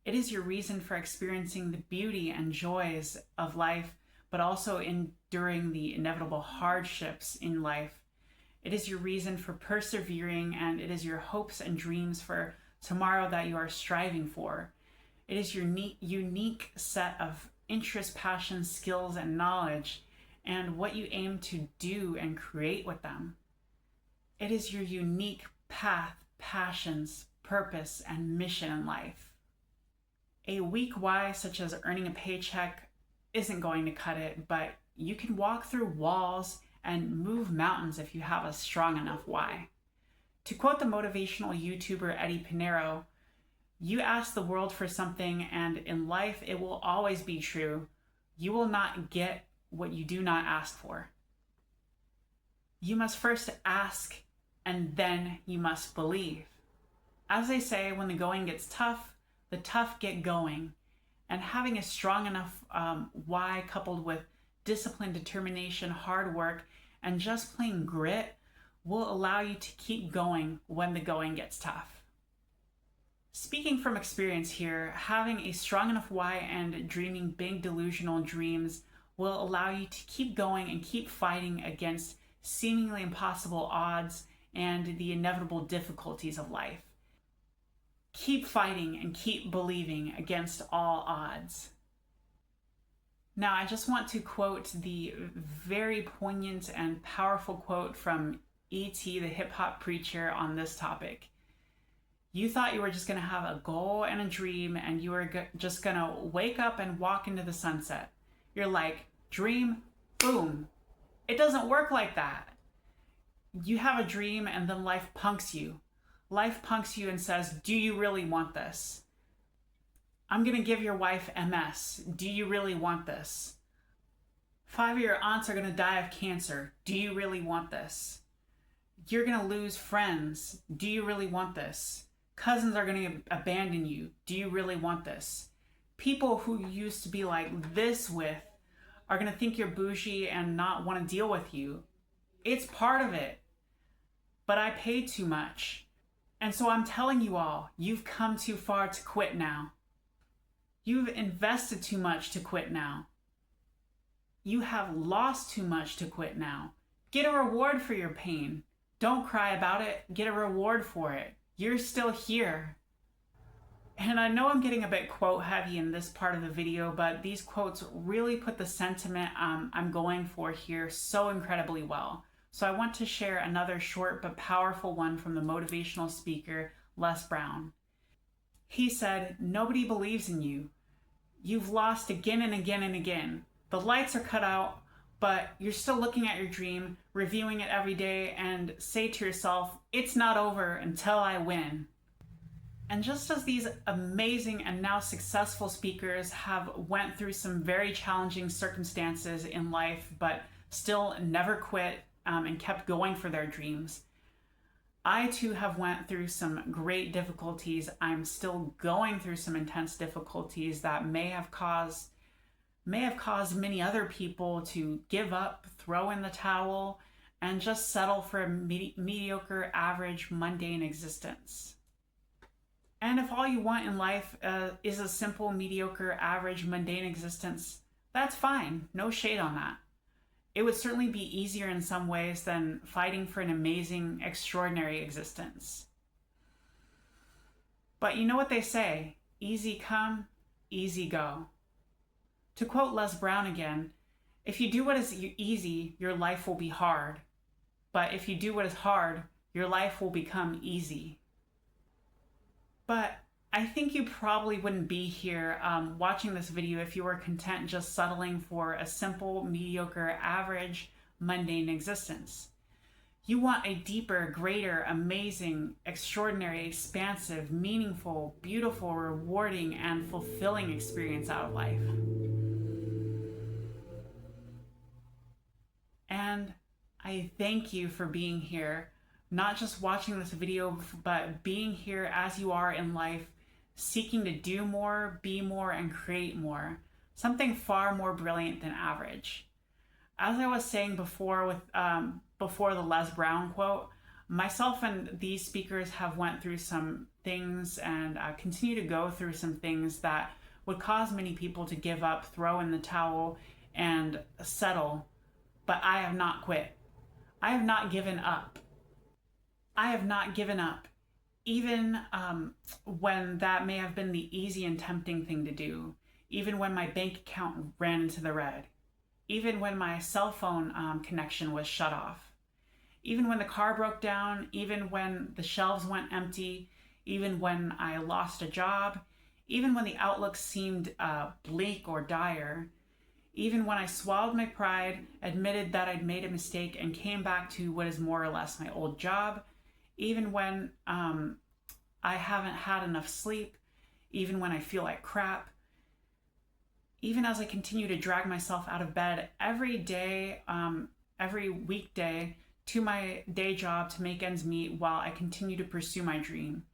It is your reason for experiencing the beauty and joys of life, but also enduring the inevitable hardships in life. It is your reason for persevering, and it is your hopes and dreams for tomorrow that you are striving for. It is your unique set of interests, passions, skills, and knowledge, and what you aim to do and create with them. It is your unique path, passions, purpose, and mission in life. A weak why, such as earning a paycheck, isn't going to cut it, but you can walk through walls and move mountains if you have a strong enough why. To quote the motivational YouTuber Eddie Pinero, "You ask the world for something, and in life it will always be true. You will not get what you do not ask for." You must first ask, and then you must believe. As they say, when the going gets tough, the tough get going. And having a strong enough why coupled with discipline, determination, hard work, and just plain grit will allow you to keep going when the going gets tough. Speaking from experience here, having a strong enough why and dreaming big delusional dreams will allow you to keep going and keep fighting against seemingly impossible odds and the inevitable difficulties of life. Keep fighting and keep believing against all odds. Now, I just want to quote the very poignant and powerful quote from E.T., the hip-hop preacher, on this topic. You thought you were just going to have a goal and a dream, and you were just going to wake up and walk into the sunset. You're like, dream, boom. It doesn't work like that. You have a dream, and then life punks you. Life punks you and says, do you really want this? I'm going to give your wife MS. Do you really want this? 5 of your aunts are going to die of cancer. Do you really want this? You're going to lose friends. Do you really want this? Cousins are going to abandon you. Do you really want this? People who you used to be like this with are going to think you're bougie and not want to deal with you. It's part of it. But I paid too much. And so I'm telling you all, you've come too far to quit now. You've invested too much to quit now. You have lost too much to quit now. Get a reward for your pain. Don't cry about it. Get a reward for it. You're still here. And I know I'm getting a bit quote heavy in this part of the video, but these quotes really put the sentiment I'm going for here so incredibly well. So I want to share another short but powerful one from the motivational speaker, Les Brown. He said, "Nobody believes in you. You've lost again and again and again. The lights are cut out, but you're still looking at your dream, reviewing it every day, and say to yourself, it's not over until I win." And just as these amazing and now successful speakers have went through some very challenging circumstances in life, but still never quit and kept going for their dreams, I too have went through some great difficulties. I'm still going through some intense difficulties that may have caused many other people to give up, throw in the towel, and just settle for a mediocre, average, mundane existence. And if all you want in life is a simple, mediocre, average, mundane existence, that's fine. No shade on that. It would certainly be easier in some ways than fighting for an amazing, extraordinary existence. But you know what they say, easy come, easy go. To quote Les Brown again, if you do what is easy, your life will be hard. But if you do what is hard, your life will become easy. But I think you probably wouldn't be here watching this video if you were content just settling for a simple, mediocre, average, mundane existence. You want a deeper, greater, amazing, extraordinary, expansive, meaningful, beautiful, rewarding, and fulfilling experience out of life. And I thank you for being here, not just watching this video, but being here as you are in life, seeking to do more, be more, and create more. Something far more brilliant than average. As I was saying before before the Les Brown quote, myself and these speakers have went through some things and continue to go through some things that would cause many people to give up, throw in the towel, and settle. But I have not quit. I have not given up. I have not given up, even when that may have been the easy and tempting thing to do, even when my bank account ran into the red, even when my cell phone connection was shut off, even when the car broke down, even when the shelves went empty, even when I lost a job, even when the outlook seemed bleak or dire, even when I swallowed my pride, admitted that I'd made a mistake, and came back to what is more or less my old job, even when I haven't had enough sleep, even when I feel like crap, even as I continue to drag myself out of bed every day, every weekday, to my day job to make ends meet while I continue to pursue my dream.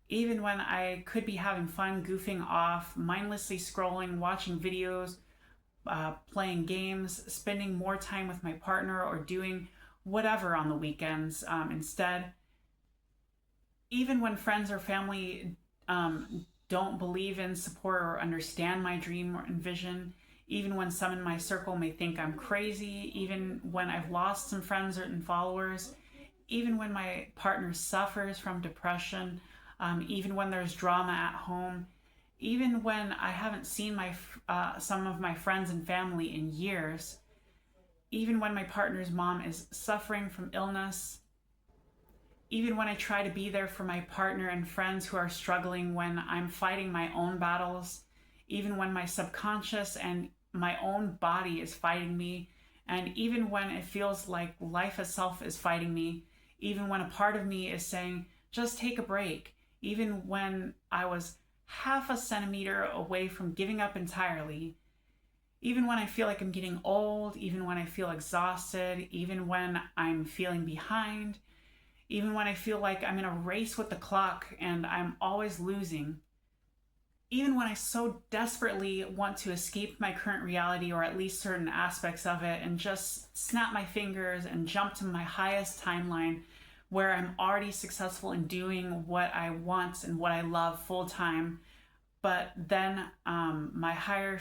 Even when I could be having fun, goofing off, mindlessly scrolling, watching videos, playing games, spending more time with my partner, or doing whatever on the weekends instead. Even when friends or family don't believe in, support, or understand my dream and vision, even when some in my circle may think I'm crazy, even when I've lost some friends and followers, even when my partner suffers from depression, even when there's drama at home, even when I haven't seen some of my friends and family in years, even when my partner's mom is suffering from illness, even when I try to be there for my partner and friends who are struggling when I'm fighting my own battles, even when my subconscious and my own body is fighting me, and even when it feels like life itself is fighting me, even when a part of me is saying, just take a break, even when I was half a centimeter away from giving up entirely, even when I feel like I'm getting old, even when I feel exhausted, even when I'm feeling behind, even when I feel like I'm in a race with the clock and I'm always losing, even when I so desperately want to escape my current reality, or at least certain aspects of it, and just snap my fingers and jump to my highest timeline where I'm already successful in doing what I want and what I love full time, but then my higher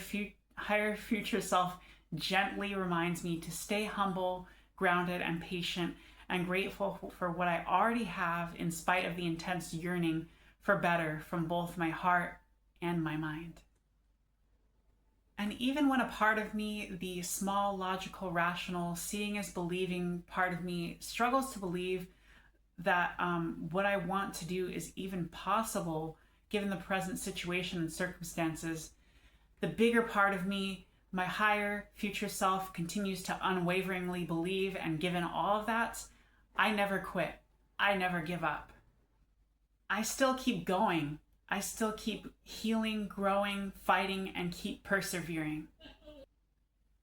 future self gently reminds me to stay humble, grounded, and patient, and grateful for what I already have, in spite of the intense yearning for better from both my heart and my mind. And even when a part of me, the small, logical, rational, seeing is believing part of me, struggles to believe that what I want to do is even possible given the present situation and circumstances, the bigger part of me, my higher future self, continues to unwaveringly believe, and given all of that, I never quit. I never give up. I still keep going. I still keep healing, growing, fighting, and keep persevering.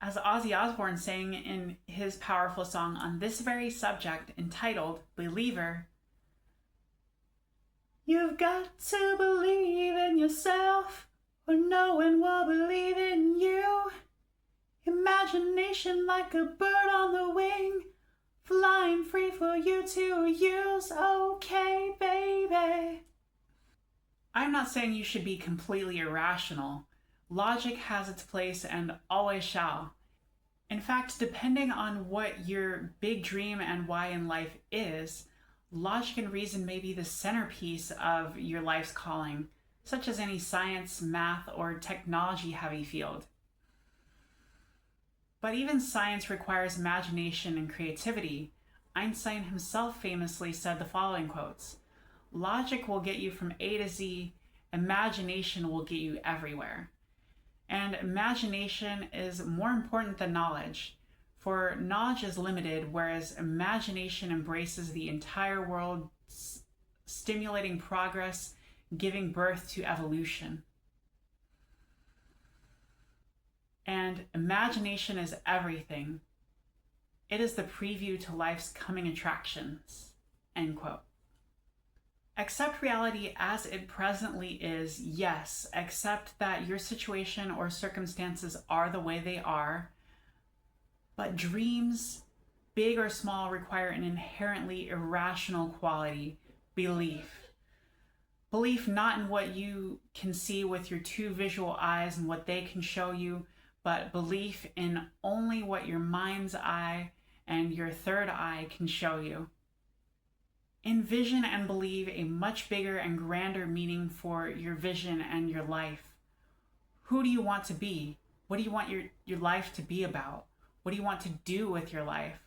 As Ozzy Osbourne sang in his powerful song on this very subject entitled Believer, you've got to believe in yourself, or no one will believe in you. Imagination like a bird on the wing, flying free for you to use. Okay, baby. I'm not saying you should be completely irrational. Logic has its place and always shall. In fact, depending on what your big dream and why in life is, Logic and reason may be the centerpiece of your life's calling, such as any science, math, or technology-heavy field. But even science requires imagination and creativity. Einstein himself famously said the following quotes: "Logic will get you from A to Z, imagination will get you everywhere." And imagination is more important than knowledge, for knowledge is limited, whereas imagination embraces the entire world, stimulating progress, giving birth to evolution. And imagination is everything. It is the preview to life's coming attractions. End quote. Accept reality as it presently is. Yes, accept that your situation or circumstances are the way they are. But dreams, big or small, require an inherently irrational quality: belief. Belief not in what you can see with your two visual eyes and what they can show you, but belief in only what your mind's eye and your third eye can show you. Envision and believe a much bigger and grander meaning for your vision and your life. Who do you want to be? What do you want your life to be about? What do you want to do with your life?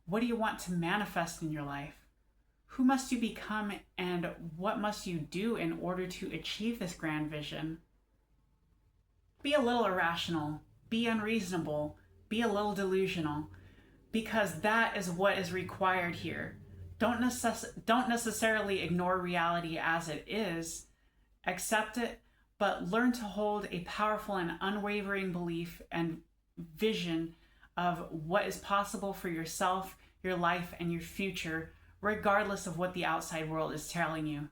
What do you want to manifest in your life? Who must you become, and what must you do in order to achieve this grand vision? Be a little irrational. Be unreasonable, be a little delusional, because that is what is required here. Don't necessarily ignore reality as it is, accept it, but learn to hold a powerful and unwavering belief and vision of what is possible for yourself, your life, and your future, regardless of what the outside world is telling you.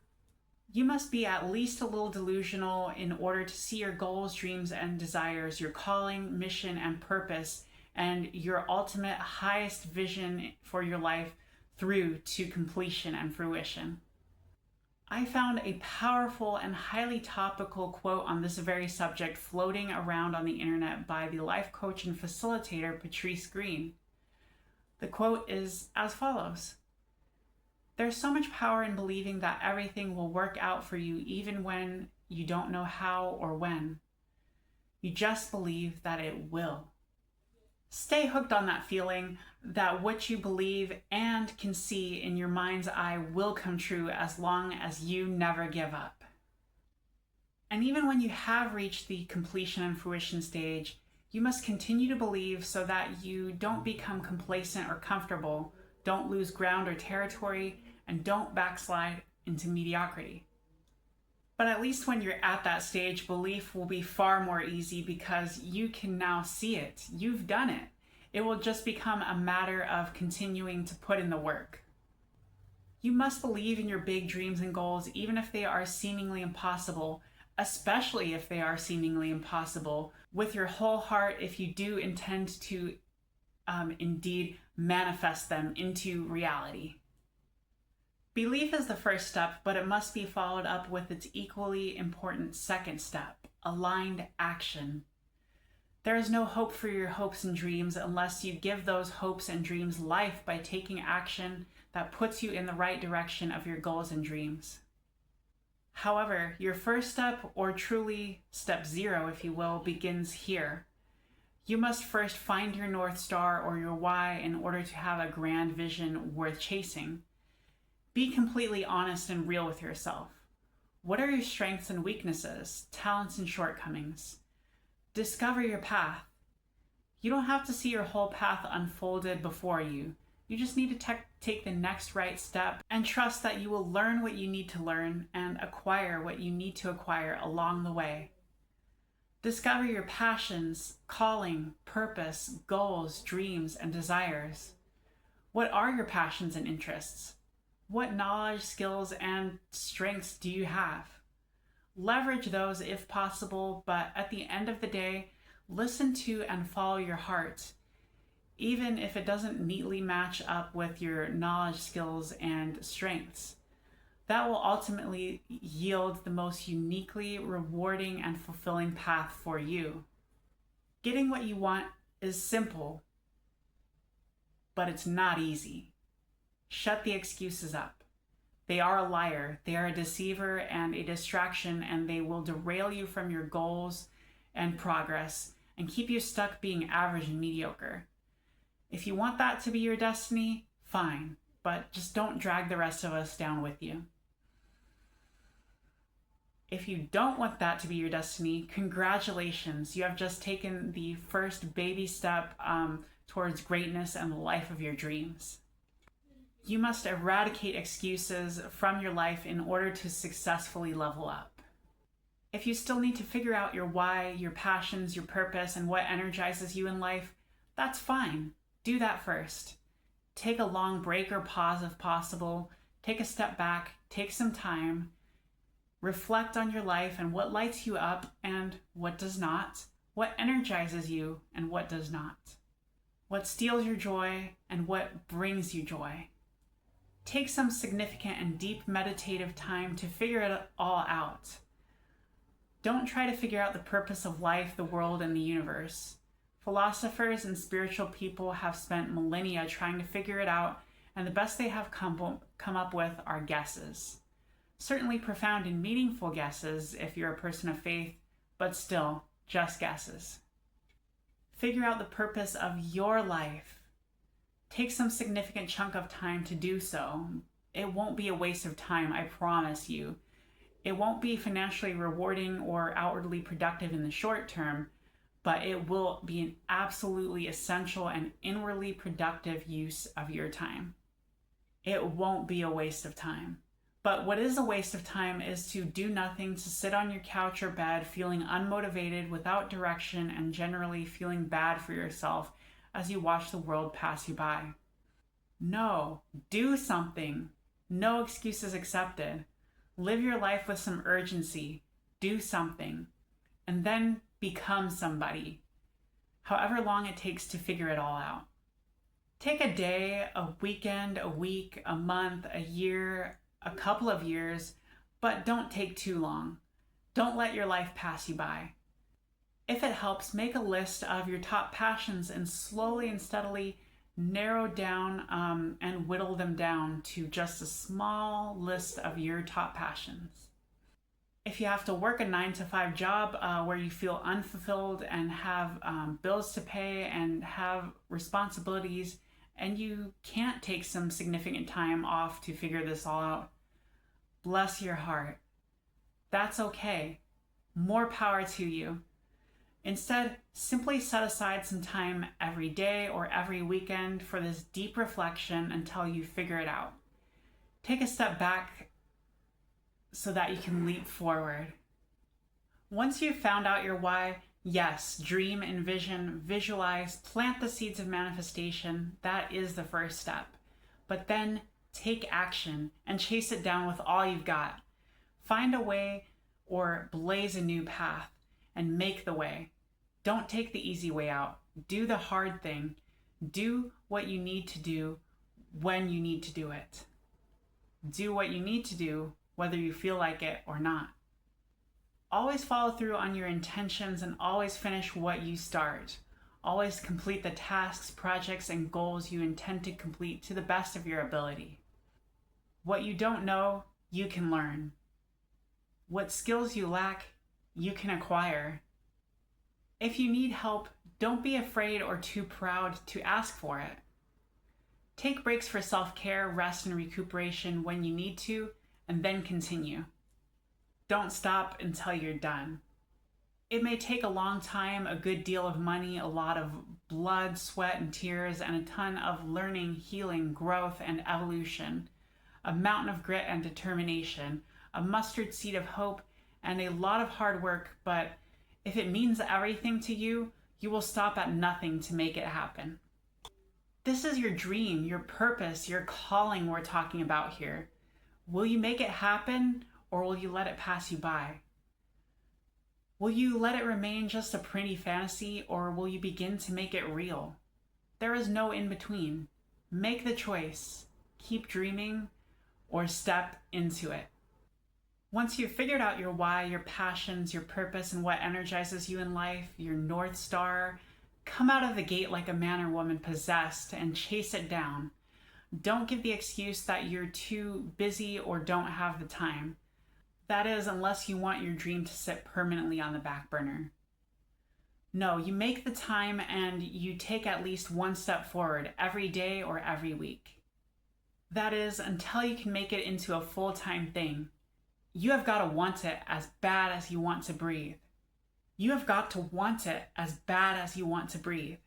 You must be at least a little delusional in order to see your goals, dreams, and desires, your calling, mission, and purpose, and your ultimate highest vision for your life through to completion and fruition. I found a powerful and highly topical quote on this very subject floating around on the internet by the life coach and facilitator Patrice Green. The quote is as follows: "There's so much power in believing that everything will work out for you even when you don't know how or when. You just believe that it will." Stay hooked on that feeling that what you believe and can see in your mind's eye will come true as long as you never give up. And even when you have reached the completion and fruition stage, you must continue to believe so that you don't become complacent or comfortable, don't lose ground or territory, and don't backslide into mediocrity. But at least when you're at that stage, belief will be far more easy because you can now see it. You've done it. It will just become a matter of continuing to put in the work. You must believe in your big dreams and goals, even if they are seemingly impossible, especially if they are seemingly impossible, with your whole heart if you do intend to indeed manifest them into reality. Belief is the first step, but it must be followed up with its equally important second step: aligned action. There is no hope for your hopes and dreams unless you give those hopes and dreams life by taking action that puts you in the right direction of your goals and dreams. However, your first step, or truly step 0, if you will, begins here. You must first find your North Star or your why in order to have a grand vision worth chasing. Be completely honest and real with yourself. What are your strengths and weaknesses, talents and shortcomings? Discover your path. You don't have to see your whole path unfolded before you. You just need to take the next right step and trust that you will learn what you need to learn and acquire what you need to acquire along the way. Discover your passions, calling, purpose, goals, dreams, and desires. What are your passions and interests? What knowledge, skills, and strengths do you have? Leverage those if possible, but at the end of the day, listen to and follow your heart, even if it doesn't neatly match up with your knowledge, skills, and strengths. That will ultimately yield the most uniquely rewarding and fulfilling path for you. Getting what you want is simple, but it's not easy. Shut the excuses up. They are a liar, they are a deceiver and a distraction, and they will derail you from your goals and progress and keep you stuck being average and mediocre. If you want that to be your destiny, fine, but just don't drag the rest of us down with you. If you don't want that to be your destiny, congratulations. You have just taken the first baby step towards greatness and the life of your dreams. You must eradicate excuses from your life in order to successfully level up. If you still need to figure out your why, your passions, your purpose, and what energizes you in life, that's fine. Do that first. Take a long break or pause if possible. Take a step back, take some time. Reflect on your life and what lights you up and what does not. What energizes you and what does not. What steals your joy and what brings you joy. Take some significant and deep meditative time to figure it all out. Don't try to figure out the purpose of life, the world, and the universe. Philosophers and spiritual people have spent millennia trying to figure it out, and the best they have come up with are guesses. Certainly profound and meaningful guesses if you're a person of faith, but still, just guesses. Figure out the purpose of your life. Take some significant chunk of time to do so. It won't be a waste of time, I promise you. It won't be financially rewarding or outwardly productive in the short term, but it will be an absolutely essential and inwardly productive use of your time. It won't be a waste of time. But what is a waste of time is to do nothing, to sit on your couch or bed feeling unmotivated, without direction, and generally feeling bad for yourself as you watch the world pass you by. No, do something. No excuses accepted. Live your life with some urgency. Do something. And then become somebody. However long it takes to figure it all out. Take a day, a weekend, a week, a month, a year, a couple of years, but don't take too long. Don't let your life pass you by. If it helps, make a list of your top passions and slowly and steadily narrow down and whittle them down to just a small list of your top passions. If you have to work a 9-to-5 job where you feel unfulfilled and have bills to pay and have responsibilities, and you can't take some significant time off to figure this all out, bless your heart. That's okay. More power to you. Instead, simply set aside some time every day or every weekend for this deep reflection until you figure it out. Take a step back so that you can leap forward. Once you've found out your why, yes, dream, envision, visualize, plant the seeds of manifestation. That is the first step. But then take action and chase it down with all you've got. Find a way or blaze a new path and make the way. Don't take the easy way out. Do the hard thing. Do what you need to do when you need to do it. Do what you need to do whether you feel like it or not. Always follow through on your intentions and always finish what you start. Always complete the tasks, projects, and goals you intend to complete to the best of your ability. What you don't know, you can learn. What skills you lack, you can acquire. If you need help, don't be afraid or too proud to ask for it. Take breaks for self-care, rest, and recuperation when you need to, and then continue. Don't stop until you're done. It may take a long time, a good deal of money, a lot of blood, sweat, and tears, and a ton of learning, healing, growth, and evolution, a mountain of grit and determination, a mustard seed of hope, and a lot of hard work, but if it means everything to you, you will stop at nothing to make it happen. This is your dream, your purpose, your calling we're talking about here. Will you make it happen, or will you let it pass you by? Will you let it remain just a pretty fantasy, or will you begin to make it real? There is no in between. Make the choice. Keep dreaming, or step into it. Once you've figured out your why, your passions, your purpose, and what energizes you in life, your North Star, come out of the gate like a man or woman possessed and chase it down. Don't give the excuse that you're too busy or don't have the time. That is, unless you want your dream to sit permanently on the back burner. No, you make the time and you take at least one step forward every day or every week. That is, until you can make it into a full-time thing. You have got to want it as bad as you want to breathe. You have got to want it as bad as you want to breathe.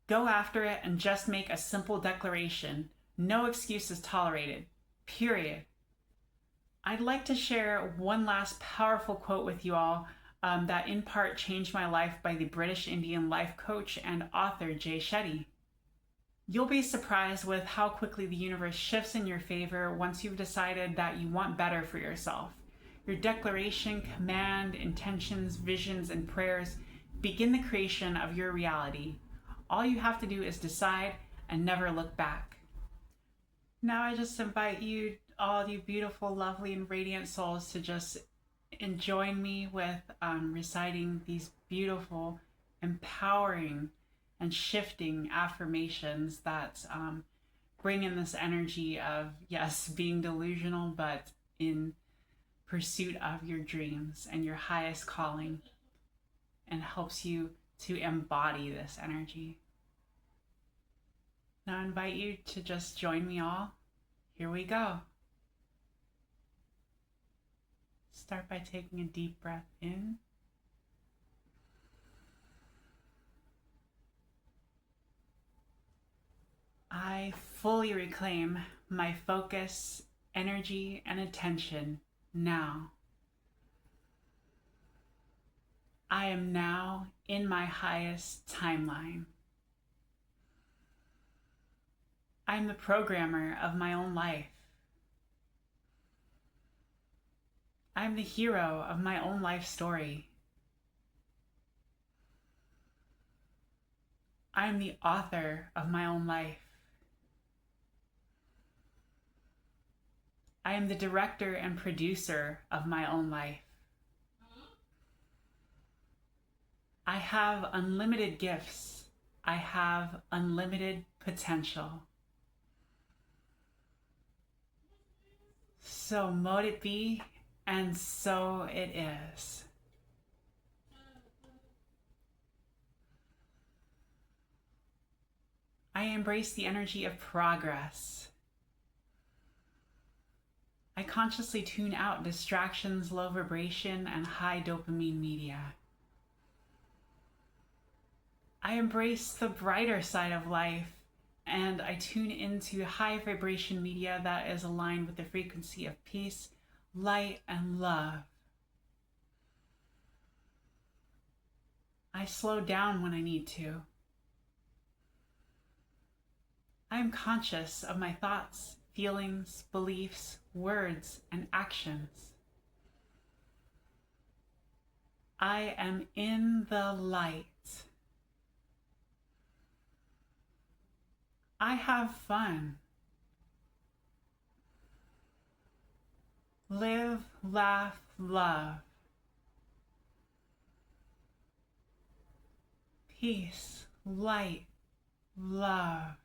Go after it and just make a simple declaration. No excuses tolerated. Period. I'd like to share one last powerful quote with you all that in part changed my life by the British Indian life coach and author Jay Shetty. You'll be surprised with how quickly the universe shifts in your favor once you've decided that you want better for yourself. Your declaration, command, intentions, visions, and prayers begin the creation of your reality. All you have to do is decide and never look back. Now I just invite you, all you beautiful, lovely, and radiant souls, to just join me with reciting these beautiful, empowering, and shifting affirmations that bring in this energy of, yes, being delusional, but in pursuit of your dreams and your highest calling, and helps you to embody this energy. Now I invite you to just join me all. Here we go. Start by taking a deep breath in. I fully reclaim my focus, energy, and attention now. I am now in my highest timeline. I'm the programmer of my own life. I'm the hero of my own life story. I'm the author of my own life. I am the director and producer of my own life. I have unlimited gifts. I have unlimited potential. So mote it be, and so it is. I embrace the energy of progress. I consciously tune out distractions, low vibration, and high dopamine media. I embrace the brighter side of life, and I tune into high vibration media that is aligned with the frequency of peace, light, and love. I slow down when I need to. I am conscious of my thoughts, feelings, beliefs, words, and actions. I am in the light. I have fun. Live, laugh, love. Peace, light, love.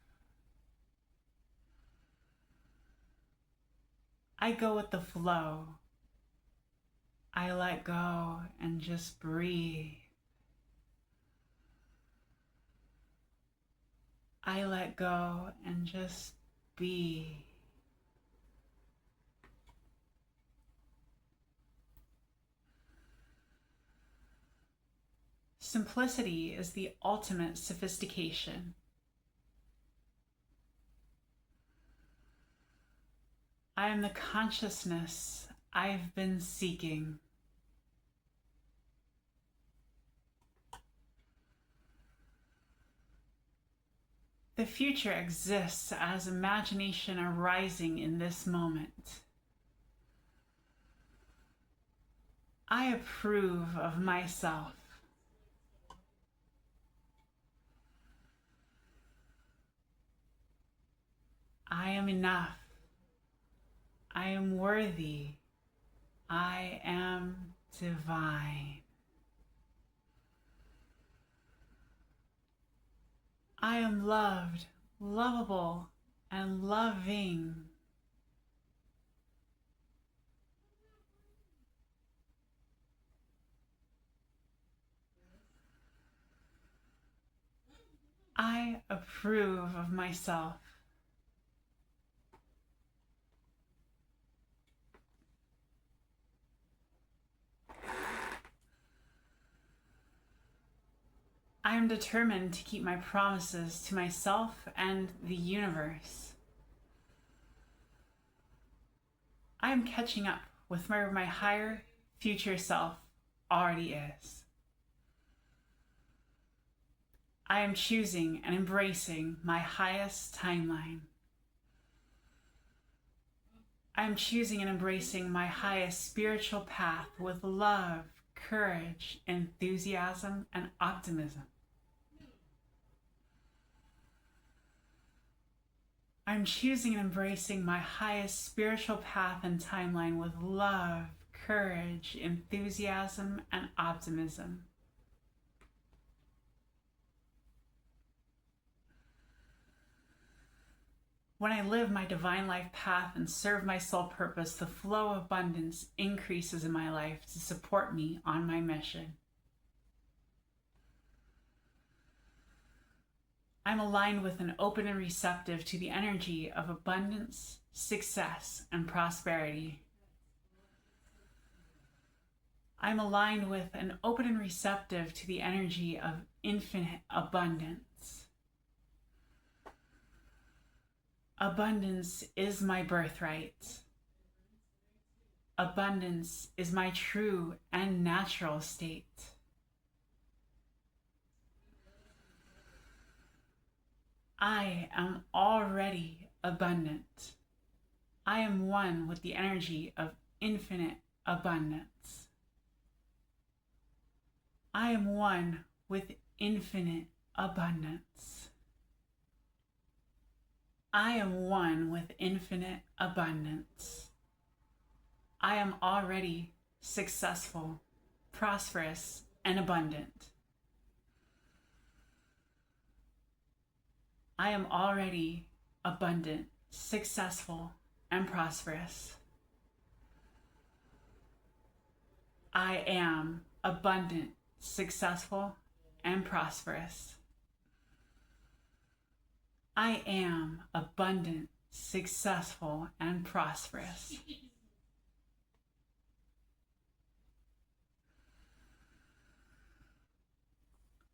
I go with the flow. I let go and just breathe. I let go and just be. Simplicity is the ultimate sophistication. I am the consciousness I've been seeking. The future exists as imagination arising in this moment. I approve of myself. I am enough. I am worthy. I am divine. I am loved, lovable, and loving. I approve of myself. I am determined to keep my promises to myself and the universe. I am catching up with where my higher future self already is. I am choosing and embracing my highest timeline. I am choosing and embracing my highest spiritual path with love, courage, enthusiasm, and optimism. I'm choosing and embracing my highest spiritual path and timeline with love, courage, enthusiasm, and optimism. When I live my divine life path and serve my soul purpose, the flow of abundance increases in my life to support me on my mission. I'm aligned with and open and receptive to the energy of abundance, success, and prosperity. I'm aligned with and open and receptive to the energy of infinite abundance. Abundance is my birthright. Abundance is my true and natural state. I am already abundant. I am one with the energy of infinite abundance. I am one with infinite abundance. I am one with infinite abundance. I am already successful, prosperous, and abundant. I am already abundant, successful, and prosperous. I am abundant, successful, and prosperous. I am abundant, successful, and prosperous.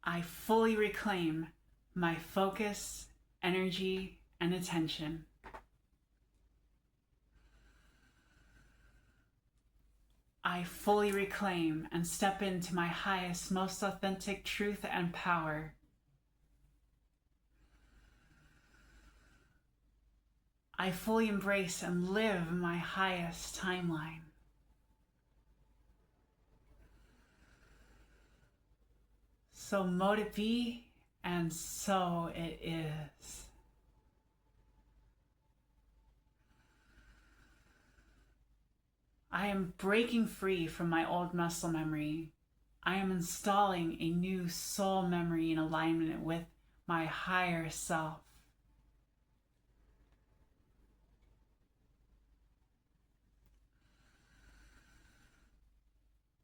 I fully reclaim my focus, energy, and attention. I fully reclaim and step into my highest, most authentic truth and power. I fully embrace and live my highest timeline. So mote it be, and so it is. I am breaking free from my old muscle memory. I am installing a new soul memory in alignment with my higher self.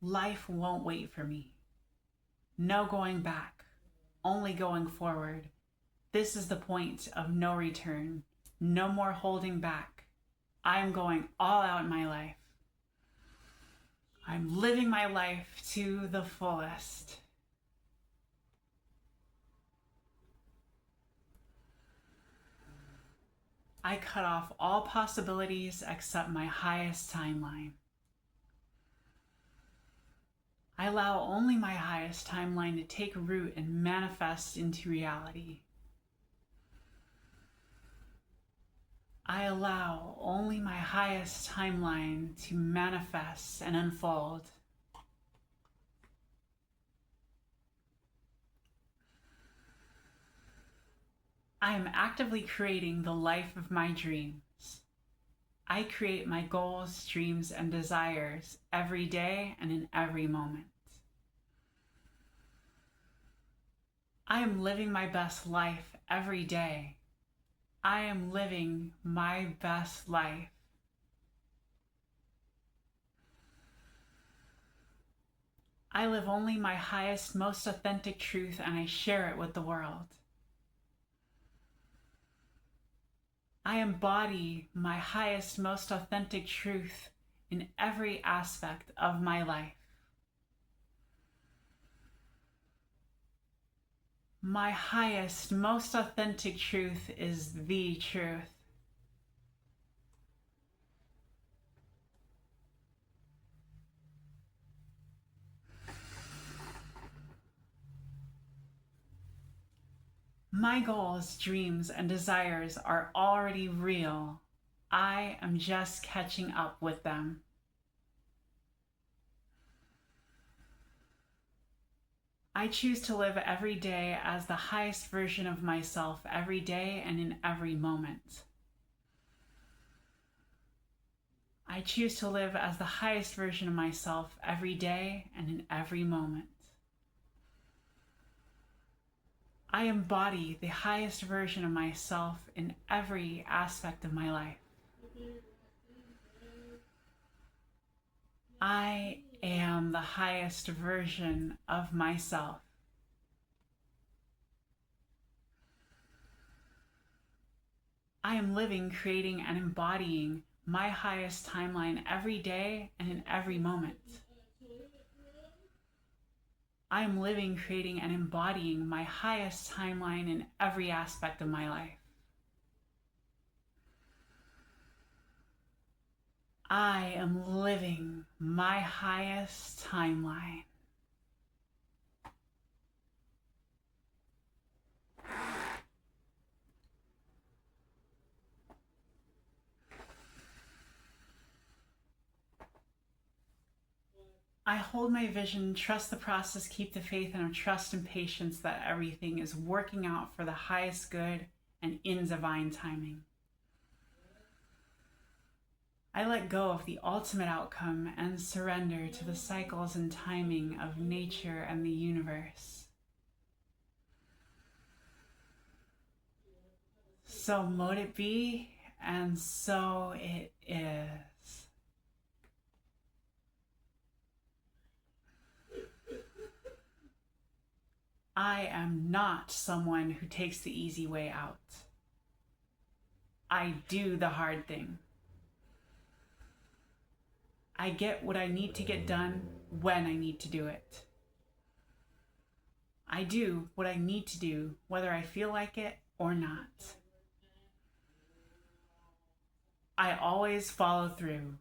Life won't wait for me. No going back, only going forward. This is the point of no return. No more holding back. I am going all out in my life. I'm living my life to the fullest. I cut off all possibilities except my highest timeline. I allow only my highest timeline to take root and manifest into reality. I allow only my highest timeline to manifest and unfold. I am actively creating the life of my dreams. I create my goals, dreams, and desires every day and in every moment. I am living my best life every day. I am living my best life. I live only my highest, most authentic truth, and I share it with the world. I embody my highest, most authentic truth in every aspect of my life. My highest, most authentic truth is the truth. My goals, dreams, and desires are already real. I am just catching up with them. I choose to live every day as the highest version of myself every day and in every moment. I choose to live as the highest version of myself every day and in every moment. I embody the highest version of myself in every aspect of my life. I am the highest version of myself. I am living, creating, and embodying my highest timeline every day and in every moment. I am living, creating, and embodying my highest timeline in every aspect of my life. I am living my highest timeline. I hold my vision, trust the process, keep the faith, and have trust and patience that everything is working out for the highest good and in divine timing. I let go of the ultimate outcome and surrender to the cycles and timing of nature and the universe. So mote it be, and so it is. I am not someone who takes the easy way out. I do the hard thing. I get what I need to get done when I need to do it. I do what I need to do, whether I feel like it or not. I always follow through.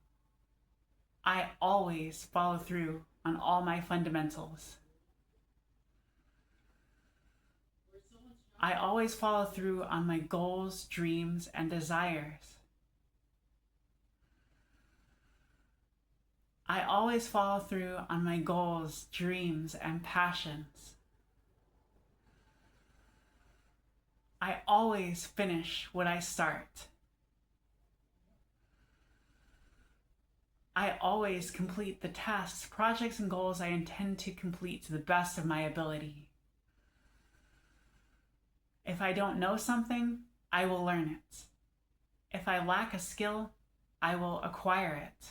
I always follow through on all my fundamentals. I always follow through on my goals, dreams, and desires. I always follow through on my goals, dreams, and passions. I always finish what I start. I always complete the tasks, projects, and goals I intend to complete to the best of my ability. If I don't know something, I will learn it. If I lack a skill, I will acquire it.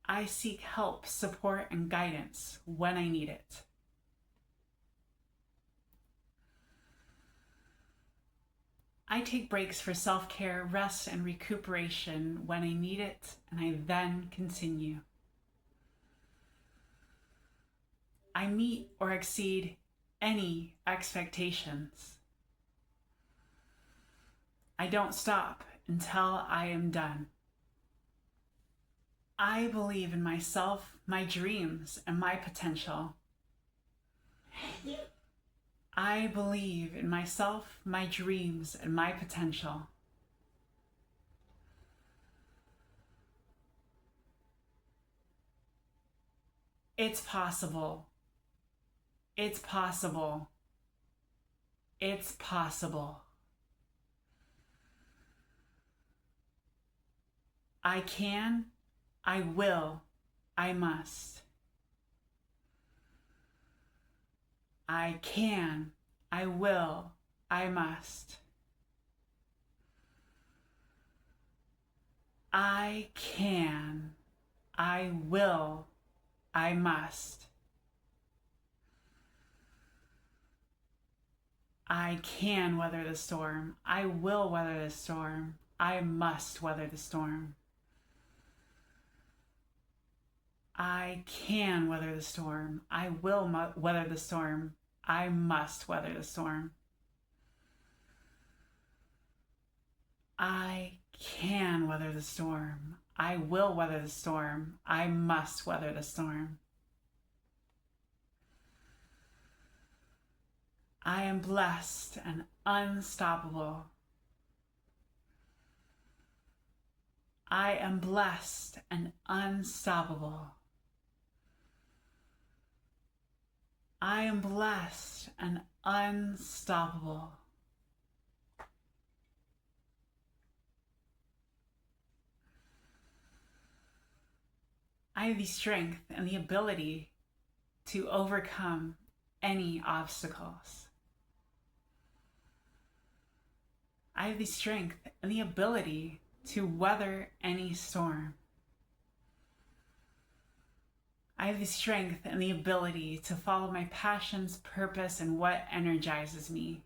I seek help, support, and guidance when I need it. I take breaks for self-care, rest, and recuperation when I need it, and I then continue. I meet or exceed any expectations. I don't stop until I am done. I believe in myself, my dreams, and my potential. I believe in myself, my dreams, and my potential. It's possible. It's possible. It's possible. I can, I will, I must. I can, I will, I must. I can. I will. I must. I can weather the storm. I will weather the storm. I must weather the storm. I can weather the storm. I will weather the storm. I must weather the storm. I can weather the storm. I will weather the storm. I must weather the storm. I am blessed and unstoppable. I am blessed and unstoppable. I am blessed and unstoppable. I have the strength and the ability to overcome any obstacles. I have the strength and the ability to weather any storm. I have the strength and the ability to follow my passions, purpose, and what energizes me.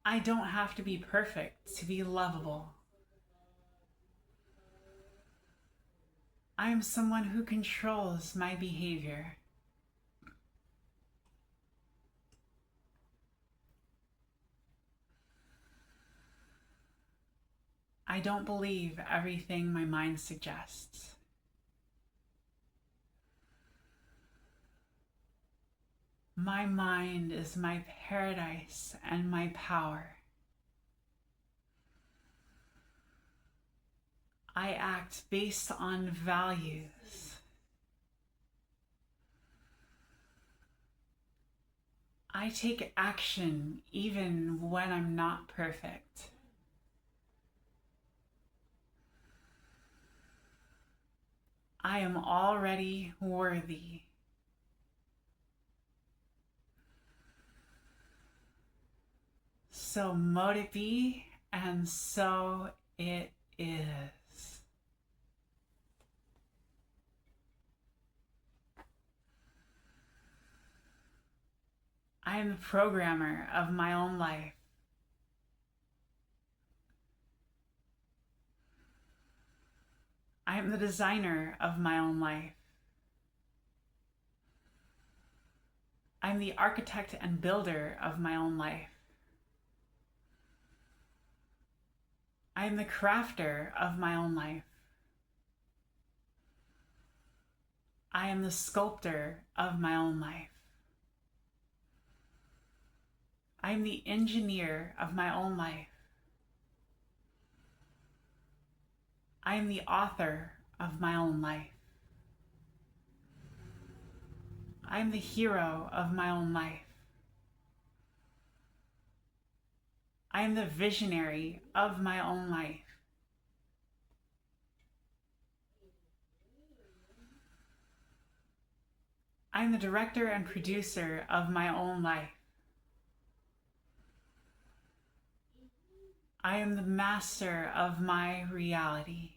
I don't have to be perfect to be lovable. I am someone who controls my behavior. I don't believe everything my mind suggests. My mind is my paradise and my power. I act based on values. I take action even when I'm not perfect. I am already worthy. So mote it be, and so it is. I am the programmer of my own life. I am the designer of my own life. I am the architect and builder of my own life. I am the crafter of my own life. I am the sculptor of my own life. I am the engineer of my own life. I am the author of my own life. I am the hero of my own life. I am the visionary of my own life. I am the director and producer of my own life. I am the master of my reality.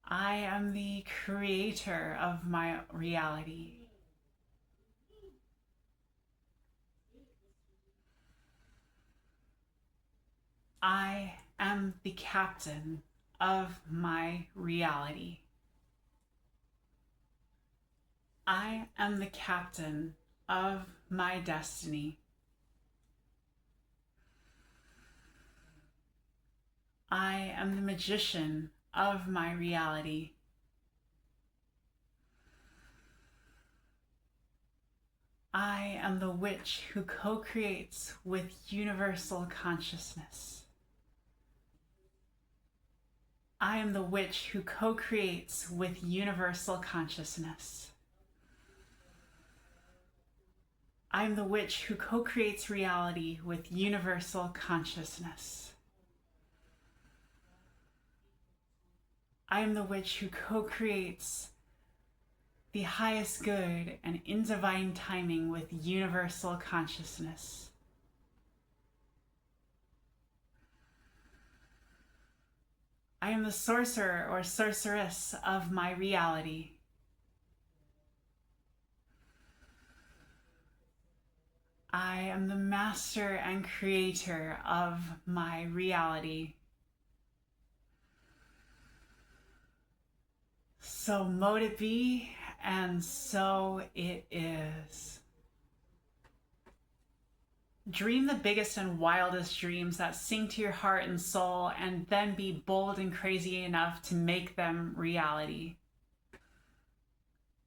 I am the creator of my reality. I am the captain of my reality. I am the captain of my destiny. I am the magician of my reality. I am the witch who co-creates with universal consciousness. I am the witch who co-creates with universal consciousness. I am the witch who co-creates reality with universal consciousness. I am the witch who co-creates the highest good and in divine timing with universal consciousness. I am the sorcerer or sorceress of my reality. I am the master and creator of my reality. So mote it be, and so it is. Dream the biggest and wildest dreams that sing to your heart and soul, and then be bold and crazy enough to make them reality.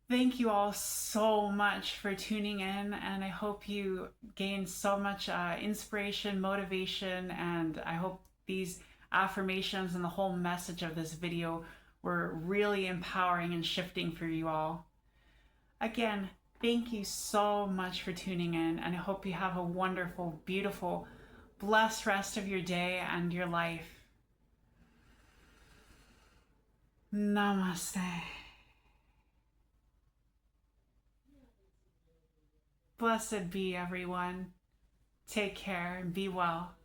Thank you all so much for tuning in, and I hope you gained so much inspiration, motivation, and I hope these affirmations and the whole message of this video were really empowering and shifting for you all. Again, thank you so much for tuning in, and I hope you have a wonderful, beautiful, blessed rest of your day and your life. Namaste. Blessed be everyone. Take care and be well.